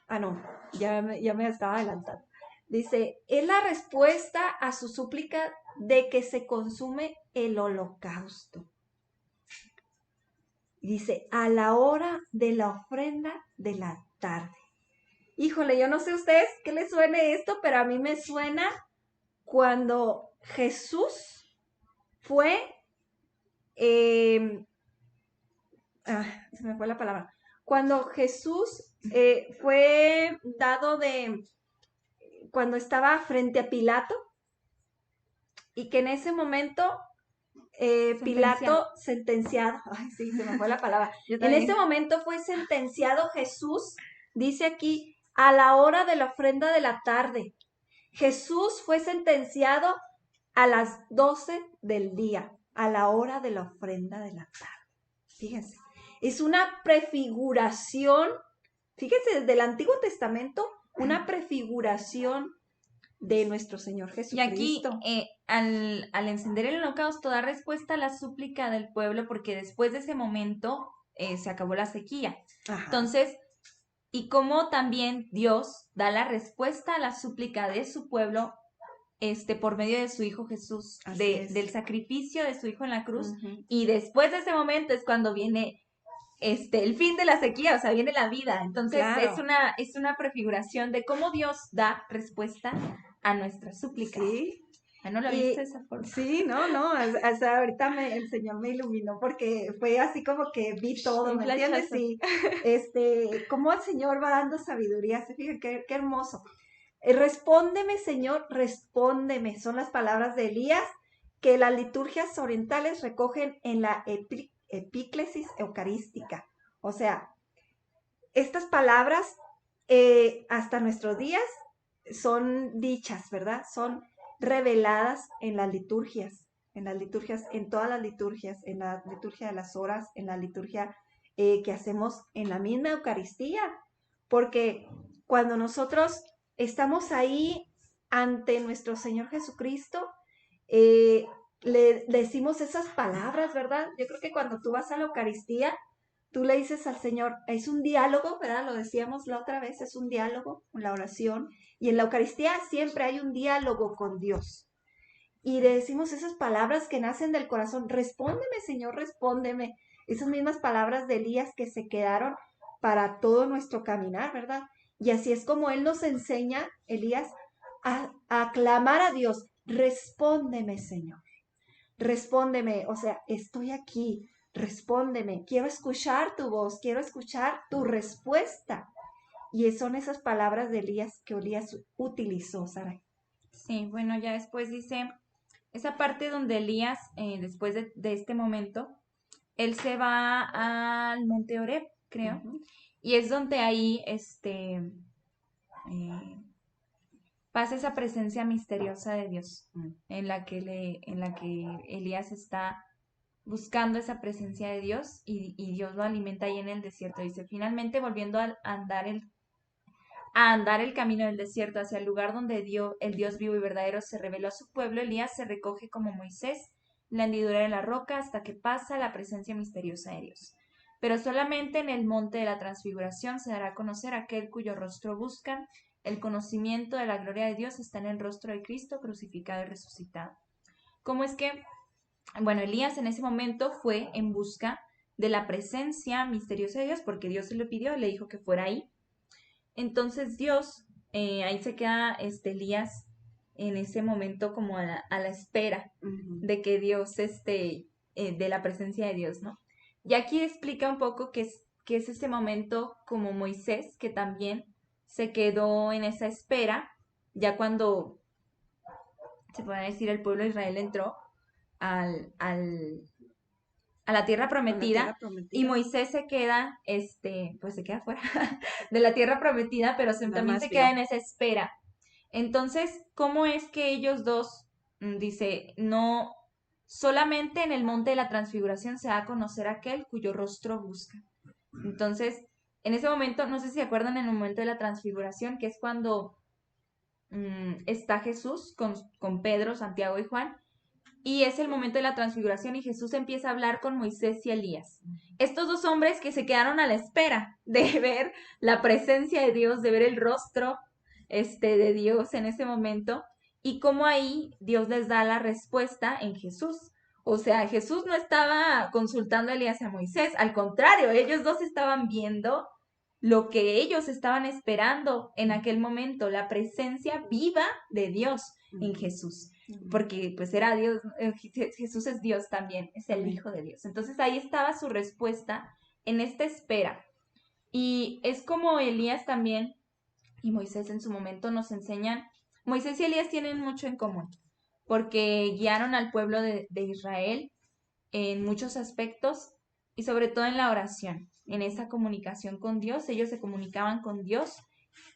no, ya me estaba adelantando. Dice, es la respuesta a su súplica de que se consume el holocausto. Dice, a la hora de la ofrenda de la tarde. Híjole, yo no sé a ustedes qué les suene esto, pero a mí me suena cuando Jesús fue, se me fue la palabra, cuando Jesús fue dado cuando estaba frente a Pilato, y que en ese momento Pilato sentenciado, ay sí, se me fue la palabra, en ese momento fue sentenciado Jesús, dice aquí, a la hora de la ofrenda de la tarde. Jesús fue sentenciado a las 12 del día, a la hora de la ofrenda de la tarde. Fíjense, es una prefiguración, fíjense, desde el Antiguo Testamento, una prefiguración de nuestro Señor Jesucristo.
Y aquí, al encender el holocausto, da respuesta a la súplica del pueblo, porque después de ese momento se acabó la sequía.
Ajá.
Entonces, y como también Dios da la respuesta a la súplica de su pueblo por medio de su Hijo Jesús, del sacrificio de su Hijo en la cruz.
Uh-huh.
Y después de ese momento es cuando viene el fin de la sequía, o sea, viene la vida. Entonces, claro, es una prefiguración de cómo Dios da respuesta a nuestra súplica.
Sí.
¿No lo viste de esa forma?
Sí, no, o sea, ahorita el Señor me iluminó porque fue así como que vi todo, ¿me entiendes? Sí, cómo el Señor va dando sabiduría, fíjate qué hermoso. Respóndeme, Señor, respóndeme, son las palabras de Elías que las liturgias orientales recogen en la epíclesis eucarística. O sea, estas palabras hasta nuestros días son dichas, ¿verdad? Son reveladas en las liturgias, en todas las liturgias, en la liturgia de las horas, en la liturgia que hacemos en la misma Eucaristía, porque cuando nosotros estamos ahí ante nuestro Señor Jesucristo, le decimos esas palabras, ¿verdad? Yo creo que cuando tú vas a la Eucaristía, tú le dices al Señor, es un diálogo, ¿verdad? Lo decíamos la otra vez, es un diálogo, la oración, y en la Eucaristía siempre hay un diálogo con Dios. Y le decimos esas palabras que nacen del corazón, respóndeme, Señor, respóndeme. Esas mismas palabras de Elías que se quedaron para todo nuestro caminar, ¿verdad? Y así es como Él nos enseña, Elías, a clamar a Dios, respóndeme, Señor, respóndeme, o sea, estoy aquí, respóndeme, quiero escuchar tu voz, quiero escuchar tu respuesta. Y son esas palabras de Elías que Elías utilizó, Sara.
Sí, bueno, ya después dice, esa parte donde Elías, después de este momento, él se va al monte Oreb, creo, y es donde ahí, pasa esa presencia misteriosa de Dios, en la que Elías está buscando esa presencia de Dios y Dios lo alimenta ahí en el desierto. Dice, finalmente volviendo a andar el camino del desierto hacia el lugar donde el Dios vivo y verdadero se reveló a su pueblo, Elías se recoge como Moisés en la hendidura de la roca hasta que pasa la presencia misteriosa de Dios. Pero solamente en el monte de la transfiguración se dará a conocer aquel cuyo rostro buscan. El conocimiento de la gloria de Dios está en el rostro de Cristo crucificado y resucitado. ¿Cómo es que? Bueno, Elías en ese momento fue en busca de la presencia misteriosa de Dios porque Dios se lo pidió y le dijo que fuera ahí. Entonces Dios, ahí se queda Elías en ese momento como a la espera de que Dios, de la presencia de Dios, ¿no? Y aquí explica un poco que es ese momento como Moisés, que también se quedó en esa espera, ya cuando, se puede decir, el pueblo de Israel entró a la tierra prometida, y Moisés se queda, pues se queda fuera de la tierra prometida, pero también se queda en esa espera. Entonces, ¿cómo es que ellos dos, dice, no, solamente en el monte de la transfiguración se va a conocer aquel cuyo rostro busca? Entonces, en ese momento, no sé si se acuerdan en el momento de la transfiguración, que es cuando está Jesús con Pedro, Santiago y Juan, y es el momento de la transfiguración y Jesús empieza a hablar con Moisés y Elías. Estos dos hombres que se quedaron a la espera de ver la presencia de Dios, de ver el rostro de Dios en ese momento, y cómo ahí Dios les da la respuesta en Jesús. O sea, Jesús no estaba consultando a Elías y a Moisés, al contrario, ellos dos estaban viendo lo que ellos estaban esperando en aquel momento, la presencia viva de Dios en Jesús, porque pues era Dios, Jesús es Dios también, es el Hijo de Dios. Entonces ahí estaba su respuesta en esta espera. Y es como Elías también y Moisés en su momento nos enseñan, Moisés y Elías tienen mucho en común, porque guiaron al pueblo de Israel en muchos aspectos y sobre todo en la oración, en esa comunicación con Dios. Ellos se comunicaban con Dios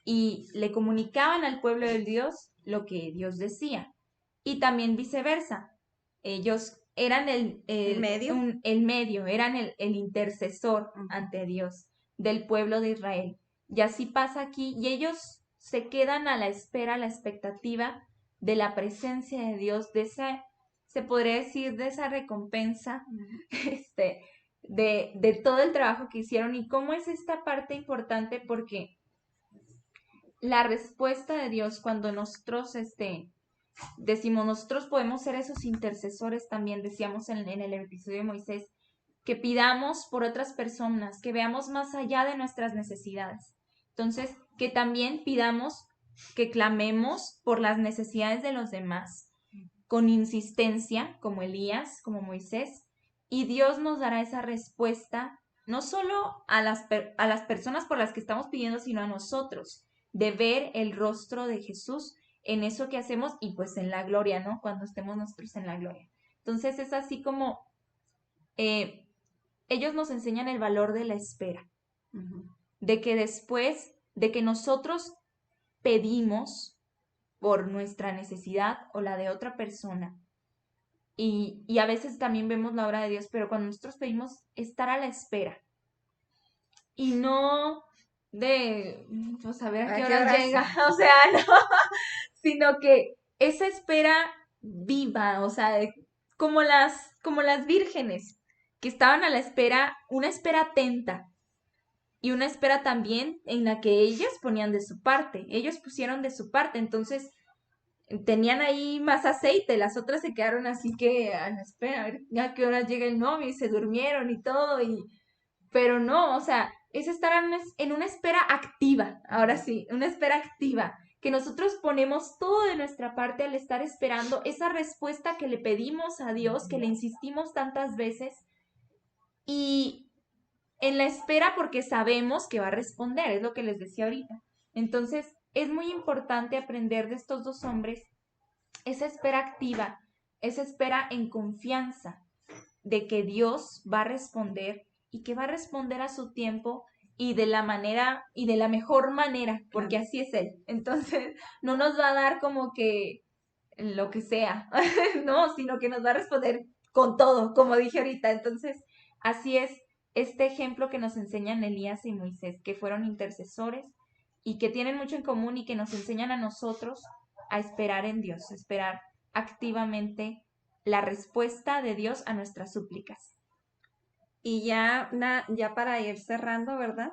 y le comunicaban al pueblo de Dios lo que Dios decía. Y también viceversa. Ellos eran el medio, eran el intercesor ante Dios del pueblo de Israel. Y así pasa aquí, y ellos se quedan a la espera, a la expectativa de la presencia de Dios, de esa, se podría decir, de esa recompensa, de todo el trabajo que hicieron. Y cómo es esta parte importante, porque la respuesta de Dios cuando nosotros, decimos, nosotros podemos ser esos intercesores también, decíamos en el episodio de Moisés, que pidamos por otras personas, que veamos más allá de nuestras necesidades. Entonces, que también pidamos, que clamemos por las necesidades de los demás, con insistencia, como Elías, como Moisés, y Dios nos dará esa respuesta, no solo a las personas por las que estamos pidiendo, sino a nosotros, de ver el rostro de Jesús en eso que hacemos y pues en la gloria, ¿no? Cuando estemos nosotros en la gloria. Entonces es así como ellos nos enseñan el valor de la espera, de que después de que nosotros pedimos por nuestra necesidad o la de otra persona, y a veces también vemos la obra de Dios, pero cuando nosotros pedimos, estar a la espera y no de pues a ver a qué hora llega, o sea, no, sino que esa espera viva, o sea, como las vírgenes que estaban a la espera, una espera atenta y una espera también en la que ellos ponían de su parte, ellos pusieron de su parte, entonces tenían ahí más aceite, las otras se quedaron así que a la espera, a ver a qué hora llega el novio y se durmieron y todo, pero no, o sea, es estar en una espera activa, ahora sí, una espera activa, que nosotros ponemos todo de nuestra parte al estar esperando esa respuesta que le pedimos a Dios, que le insistimos tantas veces, y en la espera porque sabemos que va a responder, es lo que les decía ahorita. Entonces, es muy importante aprender de estos dos hombres esa espera activa, esa espera en confianza de que Dios va a responder y que va a responder a su tiempo y de la manera y de la mejor manera, porque así es Él. Entonces, no nos va a dar como que lo que sea, no, sino que nos va a responder con todo, como dije ahorita. Entonces, así es este ejemplo que nos enseñan Elías y Moisés, que fueron intercesores y que tienen mucho en común y que nos enseñan a nosotros a esperar en Dios, a esperar activamente la respuesta de Dios a nuestras súplicas.
Y ya para ir cerrando, ¿verdad?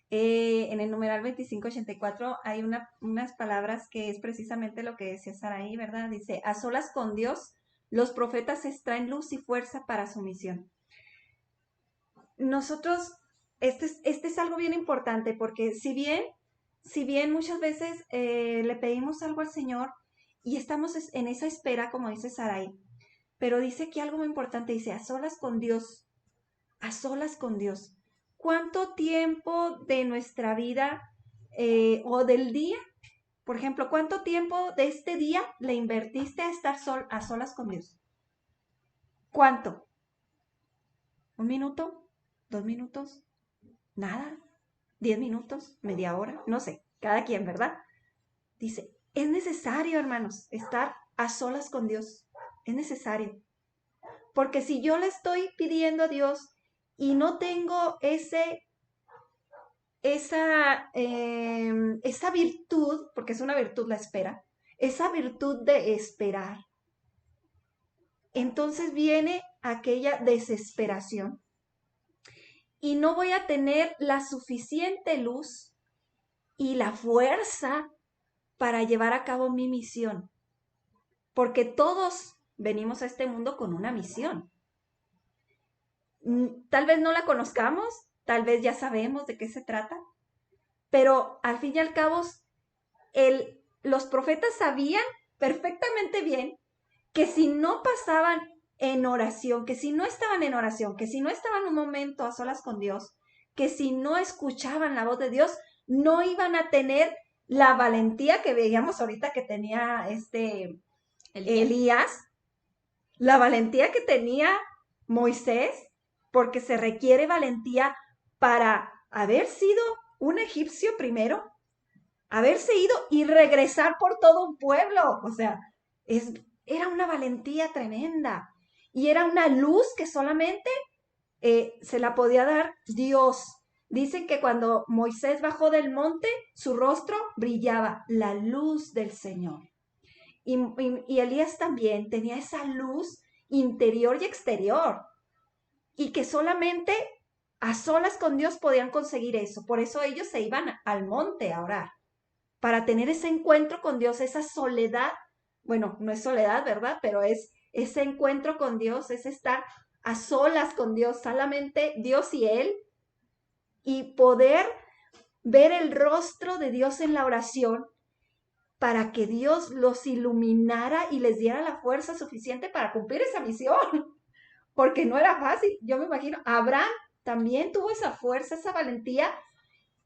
En el numeral 2584 hay unas palabras que es precisamente lo que decía Saraí, ¿verdad? Dice, a solas con Dios, los profetas extraen luz y fuerza para su misión. Nosotros, este es algo bien importante porque si bien muchas veces le pedimos algo al Señor y estamos en esa espera, como dice Saraí, pero dice aquí algo muy importante, dice, a solas con Dios, a solas con Dios. ¿Cuánto tiempo de nuestra vida o del día, por ejemplo, cuánto tiempo de este día le invertiste a estar a solas con Dios? ¿Cuánto? ¿1 minuto? 2 minutos, nada, 10 minutos, media hora, no sé, cada quien, ¿verdad? Dice, es necesario, hermanos, estar a solas con Dios, es necesario. Porque si yo le estoy pidiendo a Dios y no tengo esa virtud, porque es una virtud la espera, esa virtud de esperar, entonces viene aquella desesperación y no voy a tener la suficiente luz y la fuerza para llevar a cabo mi misión. Porque todos venimos a este mundo con una misión. Tal vez no la conozcamos, tal vez ya sabemos de qué se trata, pero al fin y al cabo los profetas sabían perfectamente bien que si no pasaban en oración, que si no estaban en oración, que si no estaban un momento a solas con Dios, que si no escuchaban la voz de Dios, no iban a tener la valentía que veíamos ahorita que tenía Elías, la valentía que tenía Moisés, porque se requiere valentía para haber sido un egipcio primero, haberse ido y regresar por todo un pueblo. O sea, era una valentía tremenda y era una luz que solamente se la podía dar Dios. Dicen que cuando Moisés bajó del monte, su rostro brillaba, la luz del Señor. Y Elías también tenía esa luz interior y exterior. Y que solamente a solas con Dios podían conseguir eso. Por eso ellos se iban al monte a orar. Para tener ese encuentro con Dios, esa soledad. Bueno, no es soledad, ¿verdad? Pero es ese encuentro con Dios, es estar a solas con Dios, solamente Dios y Él. Y poder ver el rostro de Dios en la oración para que Dios los iluminara y les diera la fuerza suficiente para cumplir esa misión, porque no era fácil. Yo me imagino, Abraham también tuvo esa fuerza, esa valentía,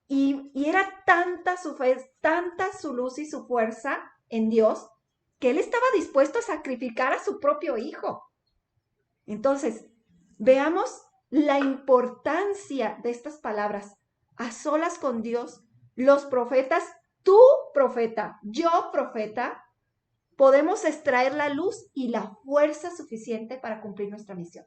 y era tanta su fe, tanta su luz y su fuerza en Dios, que él estaba dispuesto a sacrificar a su propio hijo. Entonces, veamos la importancia de estas palabras. A solas con Dios, los profetas, tú profeta, yo profeta, podemos extraer la luz y la fuerza suficiente para cumplir nuestra misión.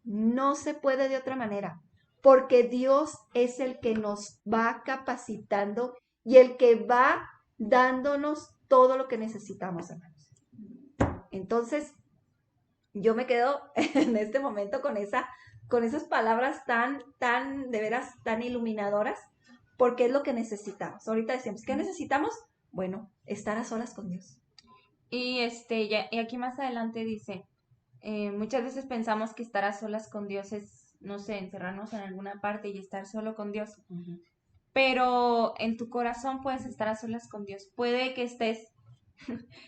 No se puede de otra manera, porque Dios es el que nos va capacitando y el que va dándonos todo lo que necesitamos, hermanos. Entonces, yo me quedo en este momento con con esas palabras de veras, tan iluminadoras, porque es lo que necesitamos. Ahorita decíamos, ¿qué necesitamos? Bueno, estar a solas con Dios.
Y y aquí más adelante dice, muchas veces pensamos que estar a solas con Dios es, no sé, encerrarnos en alguna parte y estar solo con Dios. Pero en tu corazón puedes estar a solas con Dios. Puede que estés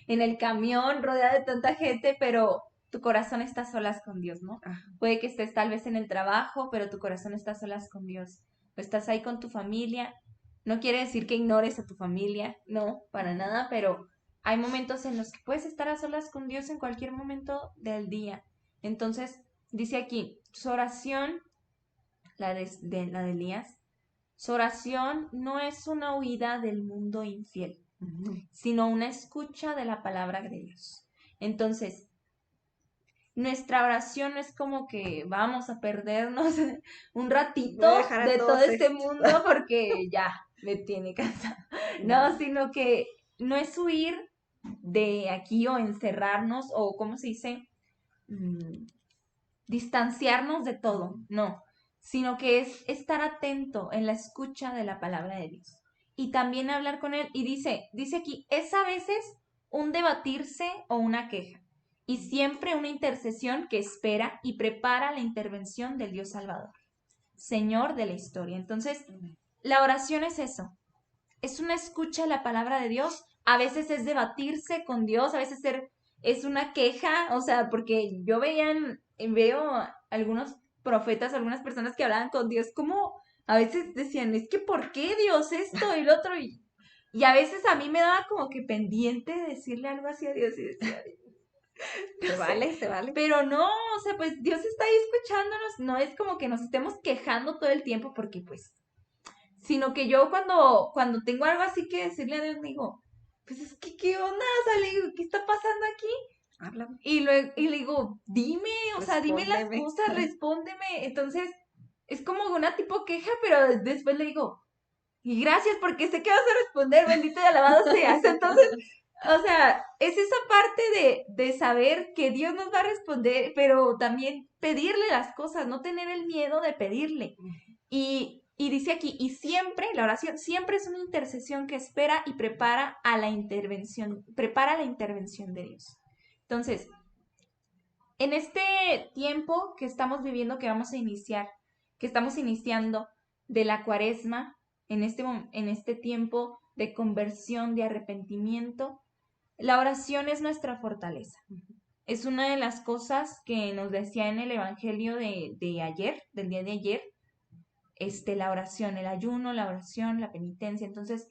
en el camión rodeada de tanta gente, pero tu corazón está a solas con Dios, ¿no?
Ajá.
Puede que estés tal vez en el trabajo, pero tu corazón está a solas con Dios. O estás ahí con tu familia. No quiere decir que ignores a tu familia, no, para nada, pero hay momentos en los que puedes estar a solas con Dios en cualquier momento del día. Entonces, dice aquí, su oración, la de Elías, su oración no es una huida del mundo infiel, sino una escucha de la palabra de Dios. Entonces, nuestra oración no es como que vamos a perdernos un ratito
Voy a dejar a
de todo
todos
este
esto.
mundo porque ya me tiene cansada. No, sino que no es huir de aquí o encerrarnos o, ¿cómo se dice? Distanciarnos de todo, no, sino que es estar atento en la escucha de la palabra de Dios y también hablar con Él. Y dice aquí, es a veces un debatirse o una queja y siempre una intercesión que espera y prepara la intervención del Dios Salvador, Señor de la historia. Entonces, la oración es eso, es una escucha a la palabra de Dios, a veces es debatirse con Dios, a veces es una queja, o sea, porque yo veo algunos profetas, algunas personas que hablaban con Dios, como a veces decían, es que ¿por qué Dios esto y lo otro? Y a veces a mí me daba como que pendiente decirle algo así a Dios y decía,
Se vale.
pero no, o sea, pues Dios está ahí escuchándonos, no es como que nos estemos quejando todo el tiempo porque pues sino que yo cuando tengo algo así que decirle a Dios, digo, pues es que, ¿qué onda? O sea, le digo, ¿qué está pasando aquí?
Háblame.
Y le digo, dime, o sea, dime las
Respóndeme.
cosas, respóndeme. Entonces, es como una tipo queja, pero después le digo, y gracias porque sé que vas a responder, bendito y alabado seas. Entonces, o sea, es esa parte de saber que Dios nos va a responder, pero también pedirle las cosas, no tener el miedo de pedirle. Y dice aquí, y siempre, la oración siempre es una intercesión que espera y prepara la intervención de Dios. Entonces, en este tiempo que estamos viviendo, que vamos a iniciar, que estamos iniciando de la cuaresma, en este tiempo de conversión, de arrepentimiento, la oración es nuestra fortaleza. Es una de las cosas que nos decía en el Evangelio de ayer, del día de ayer, la oración, el ayuno, la oración, la penitencia. Entonces,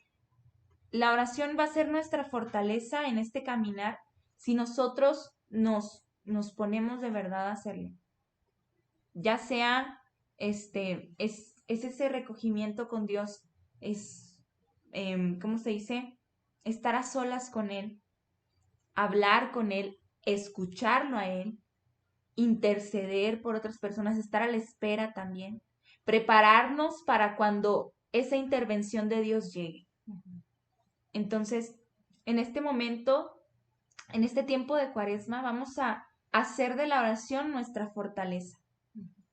la oración va a ser nuestra fortaleza en este caminar si nosotros nos ponemos de verdad a hacerlo. Ya sea, es ese recogimiento con Dios, ¿cómo se dice? Estar a solas con Él, hablar con Él, escucharlo a Él, interceder por otras personas, estar a la espera también, prepararnos para cuando esa intervención de Dios llegue. Entonces, en este momento, en este tiempo de Cuaresma, vamos a hacer de la oración nuestra fortaleza,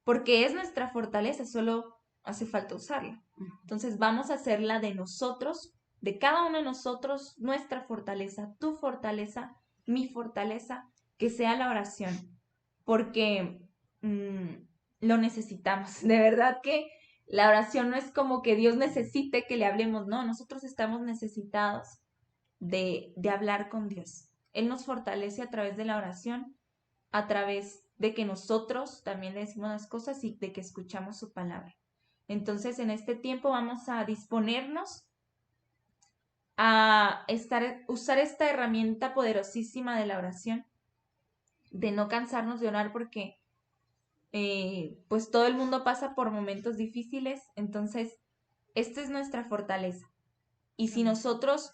porque es nuestra fortaleza, solo hace falta usarla. Entonces, vamos a hacerla de nosotros, de cada uno de nosotros, nuestra fortaleza, tu fortaleza, mi fortaleza, que sea la oración, porque lo necesitamos. De verdad que la oración no es como que Dios necesite que le hablemos, no, nosotros estamos necesitados de hablar con Dios. Él nos fortalece a través de la oración, a través de que nosotros también le decimos las cosas y de que escuchamos su palabra. Entonces, en este tiempo vamos a disponernos a usar esta herramienta poderosísima de la oración, de no cansarnos de orar porque pues todo el mundo pasa por momentos difíciles, entonces esta es nuestra fortaleza. Y si nosotros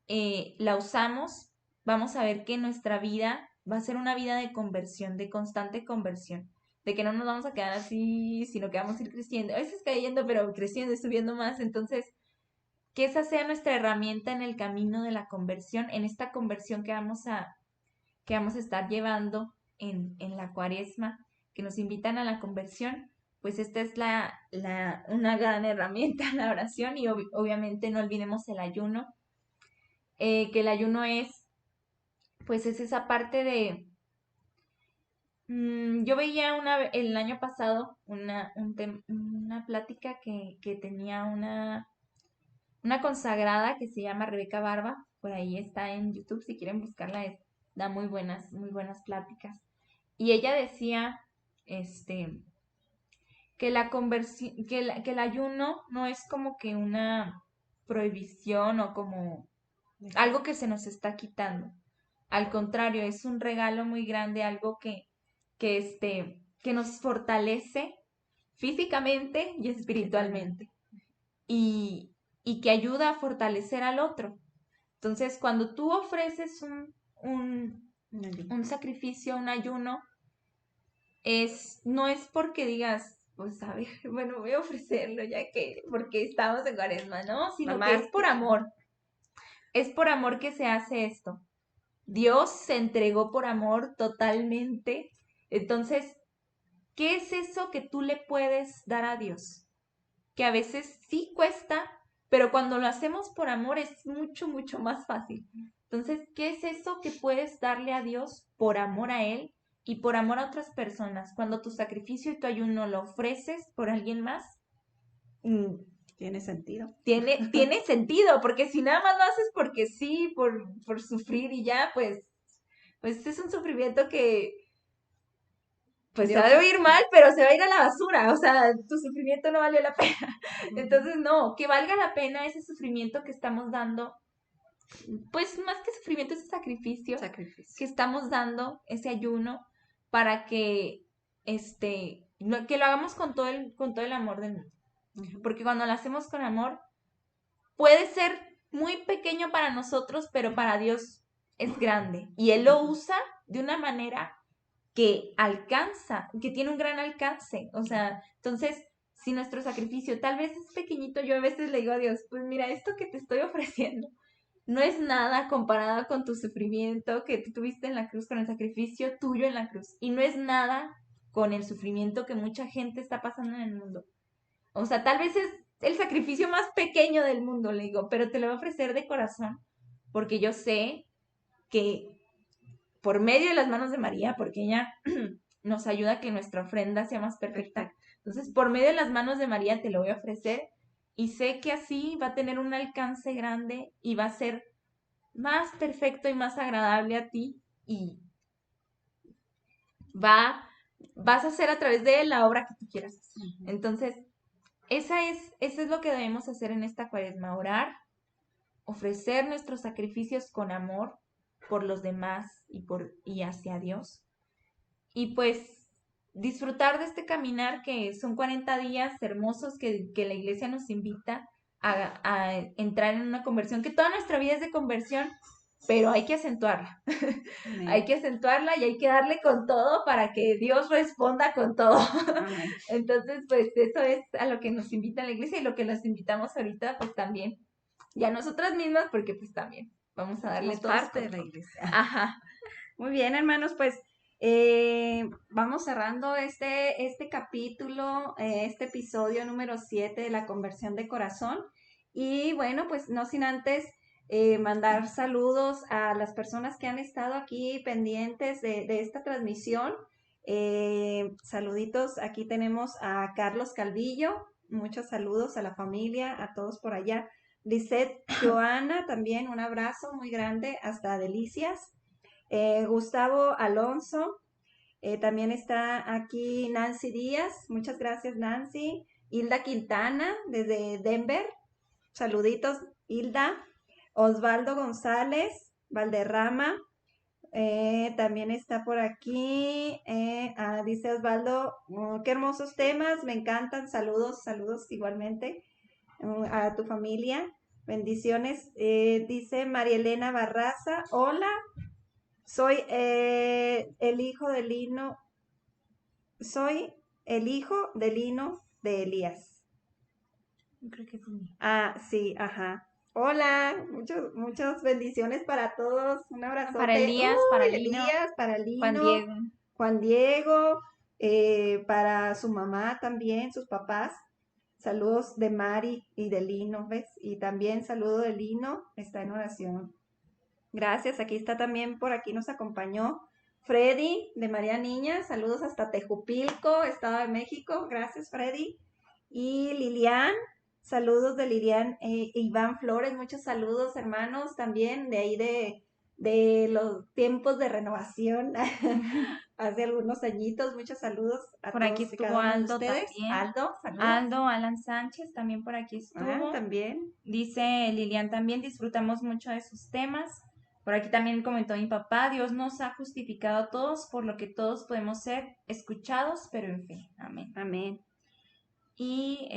la usamos, vamos a ver que nuestra vida va a ser una vida de conversión, de constante conversión, de que no nos vamos a quedar así, sino que vamos a ir creciendo, a veces cayendo, pero creciendo y subiendo más. Entonces, que esa sea nuestra herramienta en el camino de la conversión, en esta conversión que vamos a estar llevando en la cuaresma, que nos invitan a la conversión, pues esta es una gran herramienta, la oración, y obviamente no olvidemos el ayuno, que el ayuno pues es esa parte de... yo veía el año pasado una plática que tenía una consagrada que se llama Rebeca Barba, por ahí está en YouTube, si quieren buscarla, da muy buenas pláticas. Y ella decía, que la conversión, que el ayuno no es como que una prohibición o como algo que se nos está quitando. Al contrario, es un regalo muy grande, algo que nos fortalece físicamente y espiritualmente y que ayuda a fortalecer al otro. Entonces, cuando tú ofreces un sacrificio, un ayuno, no es porque digas, pues a ver, bueno, voy a ofrecerlo ya que, porque estamos en Cuaresma, ¿no? Sino que es por amor. Es por amor que se hace esto. Dios se entregó por amor totalmente. Entonces, ¿qué es eso que tú le puedes dar a Dios? Que a veces sí cuesta, pero cuando lo hacemos por amor es mucho, mucho más fácil. Entonces, ¿qué es eso que puedes darle a Dios por amor a Él y por amor a otras personas? Cuando tu sacrificio y tu ayuno lo ofreces por alguien más,
tiene sentido.
Tiene sentido, porque si nada más lo haces porque sí, por sufrir y ya, pues es un sufrimiento que pues se va a oír mal, pero se va a ir a la basura, o sea, tu sufrimiento no valió la pena. Entonces, no, que valga la pena ese sufrimiento que estamos dando, pues más que sufrimiento, ese sacrificio. Que estamos dando, ese ayuno, para que, que lo hagamos con todo el amor del mundo. Porque cuando lo hacemos con amor, puede ser muy pequeño para nosotros, pero para Dios es grande. Y Él lo usa de una manera que alcanza, que tiene un gran alcance. O sea, entonces, si nuestro sacrificio tal vez es pequeñito, yo a veces le digo a Dios, pues mira, esto que te estoy ofreciendo no es nada comparado con tu sufrimiento que tú tuviste en la cruz, con el sacrificio tuyo en la cruz. Y no es nada con el sufrimiento que mucha gente está pasando en el mundo. O sea, tal vez es el sacrificio más pequeño del mundo, le digo, pero te lo voy a ofrecer de corazón, porque yo sé que por medio de las manos de María, porque ella nos ayuda a que nuestra ofrenda sea más perfecta. Entonces, por medio de las manos de María te lo voy a ofrecer y sé que así va a tener un alcance grande y va a ser más perfecto y más agradable a ti y vas a hacer a través de él la obra que tú quieras hacer. Entonces, eso es lo que debemos hacer en esta Cuaresma, orar, ofrecer nuestros sacrificios con amor por los demás y hacia Dios. Y pues disfrutar de este caminar que son 40 días hermosos que la iglesia nos invita a entrar en una conversión, que toda nuestra vida es de conversión, pero hay que acentuarla. Hay que acentuarla y hay que darle con todo para que Dios responda con todo. Entonces, pues eso es a lo que nos invita la iglesia y lo que nos invitamos ahorita, pues también. Y a nosotras mismas, porque pues también vamos a darle todo.
Parte de la iglesia.
Ajá.
Muy bien, hermanos, pues vamos cerrando este capítulo, este episodio número 7 de la conversión de corazón. Y bueno, pues no sin antes mandar saludos a las personas que han estado aquí pendientes de esta transmisión. Saluditos, aquí tenemos a Carlos Calvillo, muchos saludos a la familia, a todos por allá. Lisette Joana, también un abrazo muy grande hasta Delicias. Gustavo Alonso, también está aquí Nancy Díaz, muchas gracias Nancy. Hilda Quintana desde Denver, saluditos Hilda. Osvaldo González Valderrama, también está por aquí, dice Osvaldo, qué hermosos temas, me encantan, saludos igualmente a tu familia, bendiciones. Dice María Elena Barraza, hola, soy el hijo de Lino de Elías.
Creo que fue mío.
Sí, ajá. Hola, muchas bendiciones para todos. Un abrazo.
Para Elías, para Lino,
Elías, para Lino,
Juan Diego.
Juan Diego, para su mamá también, sus papás. Saludos de Mari y de Lino, ¿ves? Y también saludo de Lino, está en oración. Gracias, aquí está también, por aquí nos acompañó Freddy de María Niña, saludos hasta Tejupilco, Estado de México, gracias Freddy. Y Lilian, saludos de Lilian Iván Flores, muchos saludos hermanos también de ahí de los tiempos de renovación, hace algunos añitos, muchos saludos a
Por aquí
todos y
estuvo
cada uno de
Aldo
ustedes.
también.
Aldo, saludos.
Aldo, Alan Sánchez también por aquí estuvo.
También.
Dice Lilian, también disfrutamos mucho de sus temas. Por aquí también comentó mi papá, Dios nos ha justificado a todos, por lo que todos podemos ser escuchados, pero en fe. Amén.
Amén.
Y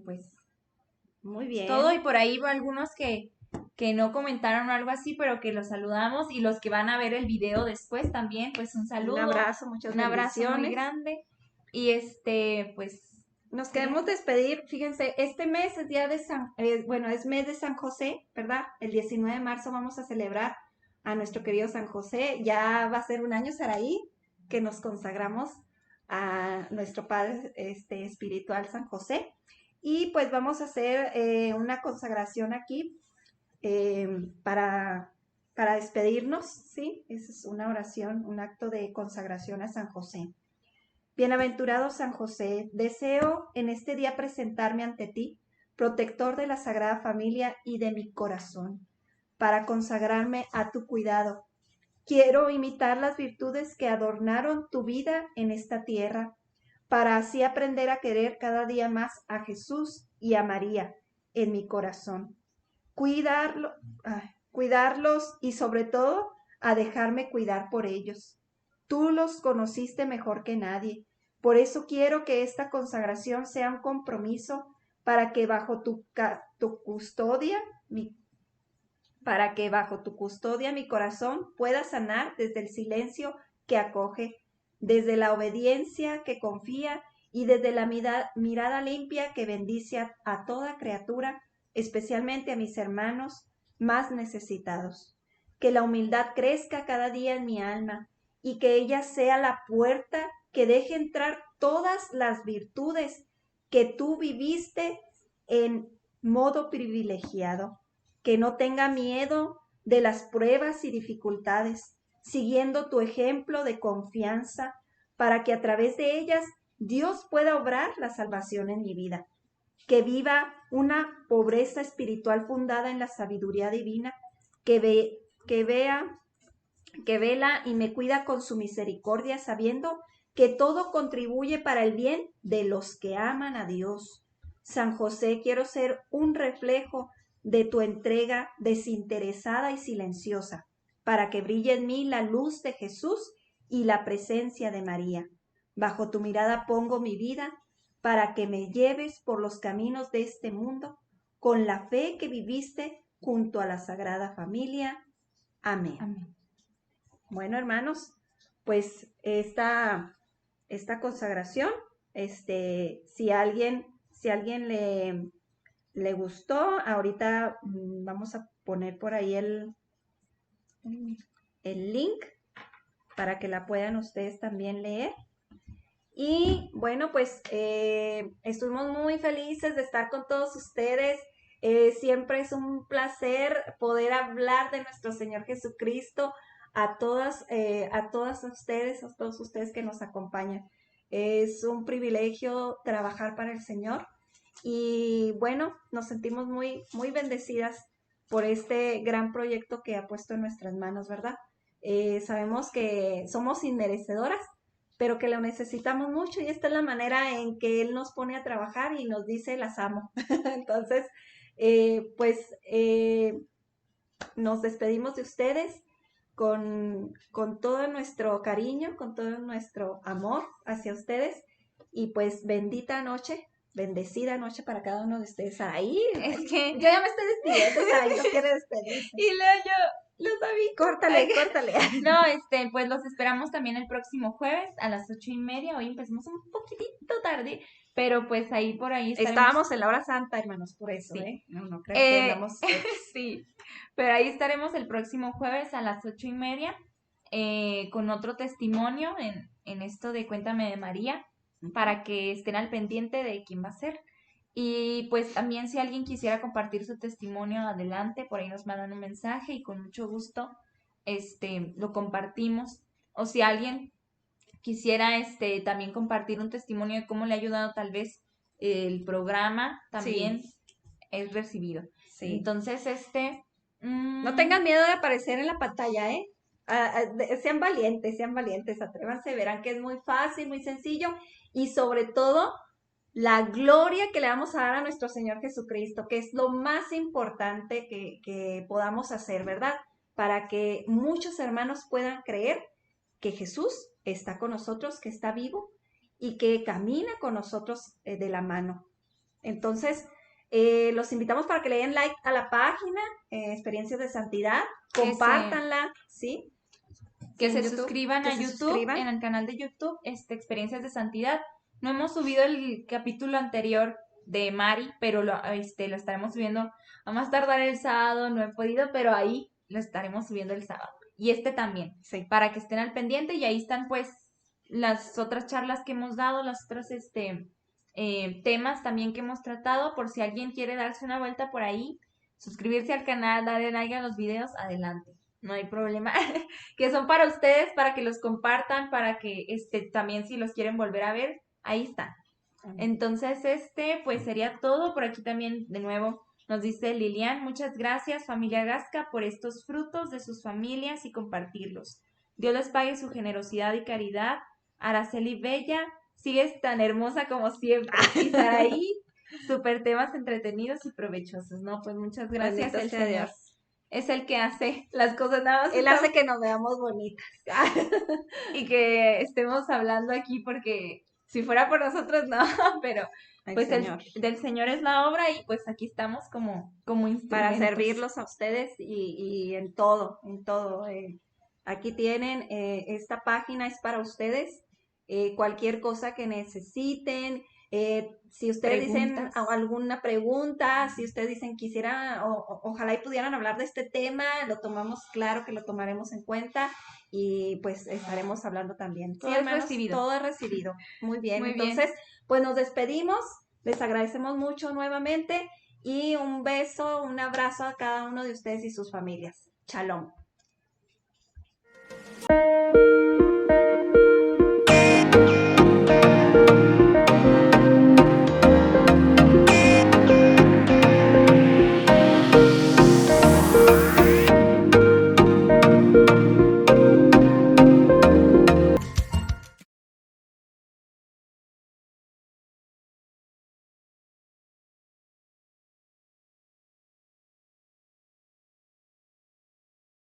pues
muy bien.
Todo, y por ahí algunos que no comentaron o algo así, pero que los saludamos, y los que van a ver el video después también, pues un saludo.
Un abrazo, muchas
un abrazo muy
bendiciones.
grande. Y pues
nos queremos despedir. Fíjense, este mes es día de es mes de San José, ¿verdad? El 19 de marzo vamos a celebrar a nuestro querido San José. Ya va a ser un año, Saraí, que nos consagramos a nuestro Padre espiritual San José. Y pues vamos a hacer una consagración aquí para despedirnos, ¿sí? Esa es una oración, un acto de consagración a San José. Bienaventurado San José, deseo en este día presentarme ante ti, protector de la Sagrada Familia y de mi corazón, para consagrarme a tu cuidado. Quiero imitar las virtudes que adornaron tu vida en esta tierra, para así aprender a querer cada día más a Jesús y a María en mi corazón. Cuidarlos y sobre todo a dejarme cuidar por ellos. Tú los conociste mejor que nadie. Por eso quiero que esta consagración sea un compromiso para que bajo tu custodia mi corazón pueda sanar desde el silencio que acoge, desde la obediencia que confía y desde la mirada limpia que bendice a toda criatura, especialmente a mis hermanos más necesitados. Que la humildad crezca cada día en mi alma y que ella sea la puerta que deje entrar todas las virtudes que tú viviste en modo privilegiado, que no tenga miedo de las pruebas y dificultades, siguiendo tu ejemplo de confianza, para que a través de ellas Dios pueda obrar la salvación en mi vida, que viva una pobreza espiritual fundada en la sabiduría divina, que vela y me cuida con su misericordia, sabiendo que todo contribuye para el bien de los que aman a Dios. San José, quiero ser un reflejo de tu entrega desinteresada y silenciosa, para que brille en mí la luz de Jesús y la presencia de María. Bajo tu mirada pongo mi vida, para que me lleves por los caminos de este mundo, con la fe que viviste junto a la Sagrada Familia. Amén.
Amén.
Bueno, hermanos, pues esta consagración, si a alguien le gustó, ahorita vamos a poner por ahí el link para que la puedan ustedes también leer. Y bueno, pues estuvimos muy felices de estar con todos ustedes. Siempre es un placer poder hablar de nuestro Señor Jesucristo a todos ustedes que nos acompañan. Es un privilegio trabajar para el Señor y bueno, nos sentimos muy, muy bendecidas por este gran proyecto que ha puesto en nuestras manos, ¿verdad? Sabemos que somos inmerecedoras, pero que lo necesitamos mucho, y esta es la manera en que Él nos pone a trabajar y nos dice, las amo. Entonces, nos despedimos de ustedes con todo nuestro cariño, con todo nuestro amor hacia ustedes, y pues bendecida noche para cada uno de ustedes. Ahí,
Es que
yo ya me estoy despidiendo, ahí no quiere despedirse.
Y luego yo lo sabía.
Córtale.
No, pues los esperamos también el próximo jueves a las 8:30. Hoy empezamos un poquitito tarde, pero pues por ahí
estábamos en la hora santa, hermanos, por eso,
sí.
No creo que andamos.
Sí, pero ahí estaremos el próximo jueves a las 8:30 con otro testimonio en esto de Cuéntame de María, para que estén al pendiente de quién va a ser. Y pues también si alguien quisiera compartir su testimonio, adelante, por ahí nos mandan un mensaje y con mucho gusto lo compartimos. O si alguien quisiera también compartir un testimonio de cómo le ha ayudado tal vez el programa, también
Sí,
es recibido.
sí.
Entonces,
No tengan miedo de aparecer en la pantalla, ¿eh? Sean valientes, atrévanse, verán que es muy fácil, muy sencillo y sobre todo la gloria que le vamos a dar a nuestro Señor Jesucristo, que es lo más importante que podamos hacer, ¿verdad? Para que muchos hermanos puedan creer que Jesús está con nosotros, que está vivo y que camina con nosotros de la mano. Entonces, los invitamos para que le den like a la página, Experiencias de Santidad, compártanla, ¿sí?
Que
Sí,
se
en YouTube,
suscriban
que
a
se
YouTube,
suscriban.
en el canal de YouTube, Experiencias de Santidad. No hemos subido el capítulo anterior de Mari, pero lo estaremos subiendo a más tardar el sábado, no he podido, pero ahí lo estaremos subiendo el sábado. Y también,
Sí.
para que estén al pendiente, y ahí están pues las otras charlas que hemos dado, las otras temas también que hemos tratado, por si alguien quiere darse una vuelta por ahí, suscribirse al canal, darle like a los videos, adelante, no hay problema, que son para ustedes, para que los compartan, para que también si los quieren volver a ver, ahí están. Entonces, pues sería todo. Por aquí también, de nuevo, nos dice Lilian, muchas gracias, familia Gasca, por estos frutos de sus familias y compartirlos. Dios les pague su generosidad y caridad. Araceli Bella, sigues tan hermosa como siempre. Y Saraí, súper temas entretenidos y provechosos, ¿no? Pues muchas gracias,
Bendito
el
sea
Señor.
Dios.
Es el que hace las cosas, nada más.
Él hace que nos veamos bonitas.
Y que estemos hablando aquí porque si fuera por nosotros, no, pero pues
Señor.
del Señor es la obra y pues aquí estamos como instrumentos.
Para servirlos a ustedes y en todo, en todo. Aquí tienen, esta página es para ustedes. Cualquier cosa que necesiten, si ustedes
Preguntas.
dicen alguna pregunta, si ustedes dicen quisiera, ojalá y pudieran hablar de este tema, lo tomamos, claro que lo tomaremos en cuenta y pues estaremos hablando también.
Todo
Sí,
es
hermanos,
recibido.
todo es recibido. Muy bien,
Muy bien.
entonces, pues nos despedimos, les agradecemos mucho nuevamente y un beso, un abrazo a cada uno de ustedes y sus familias. Shalom.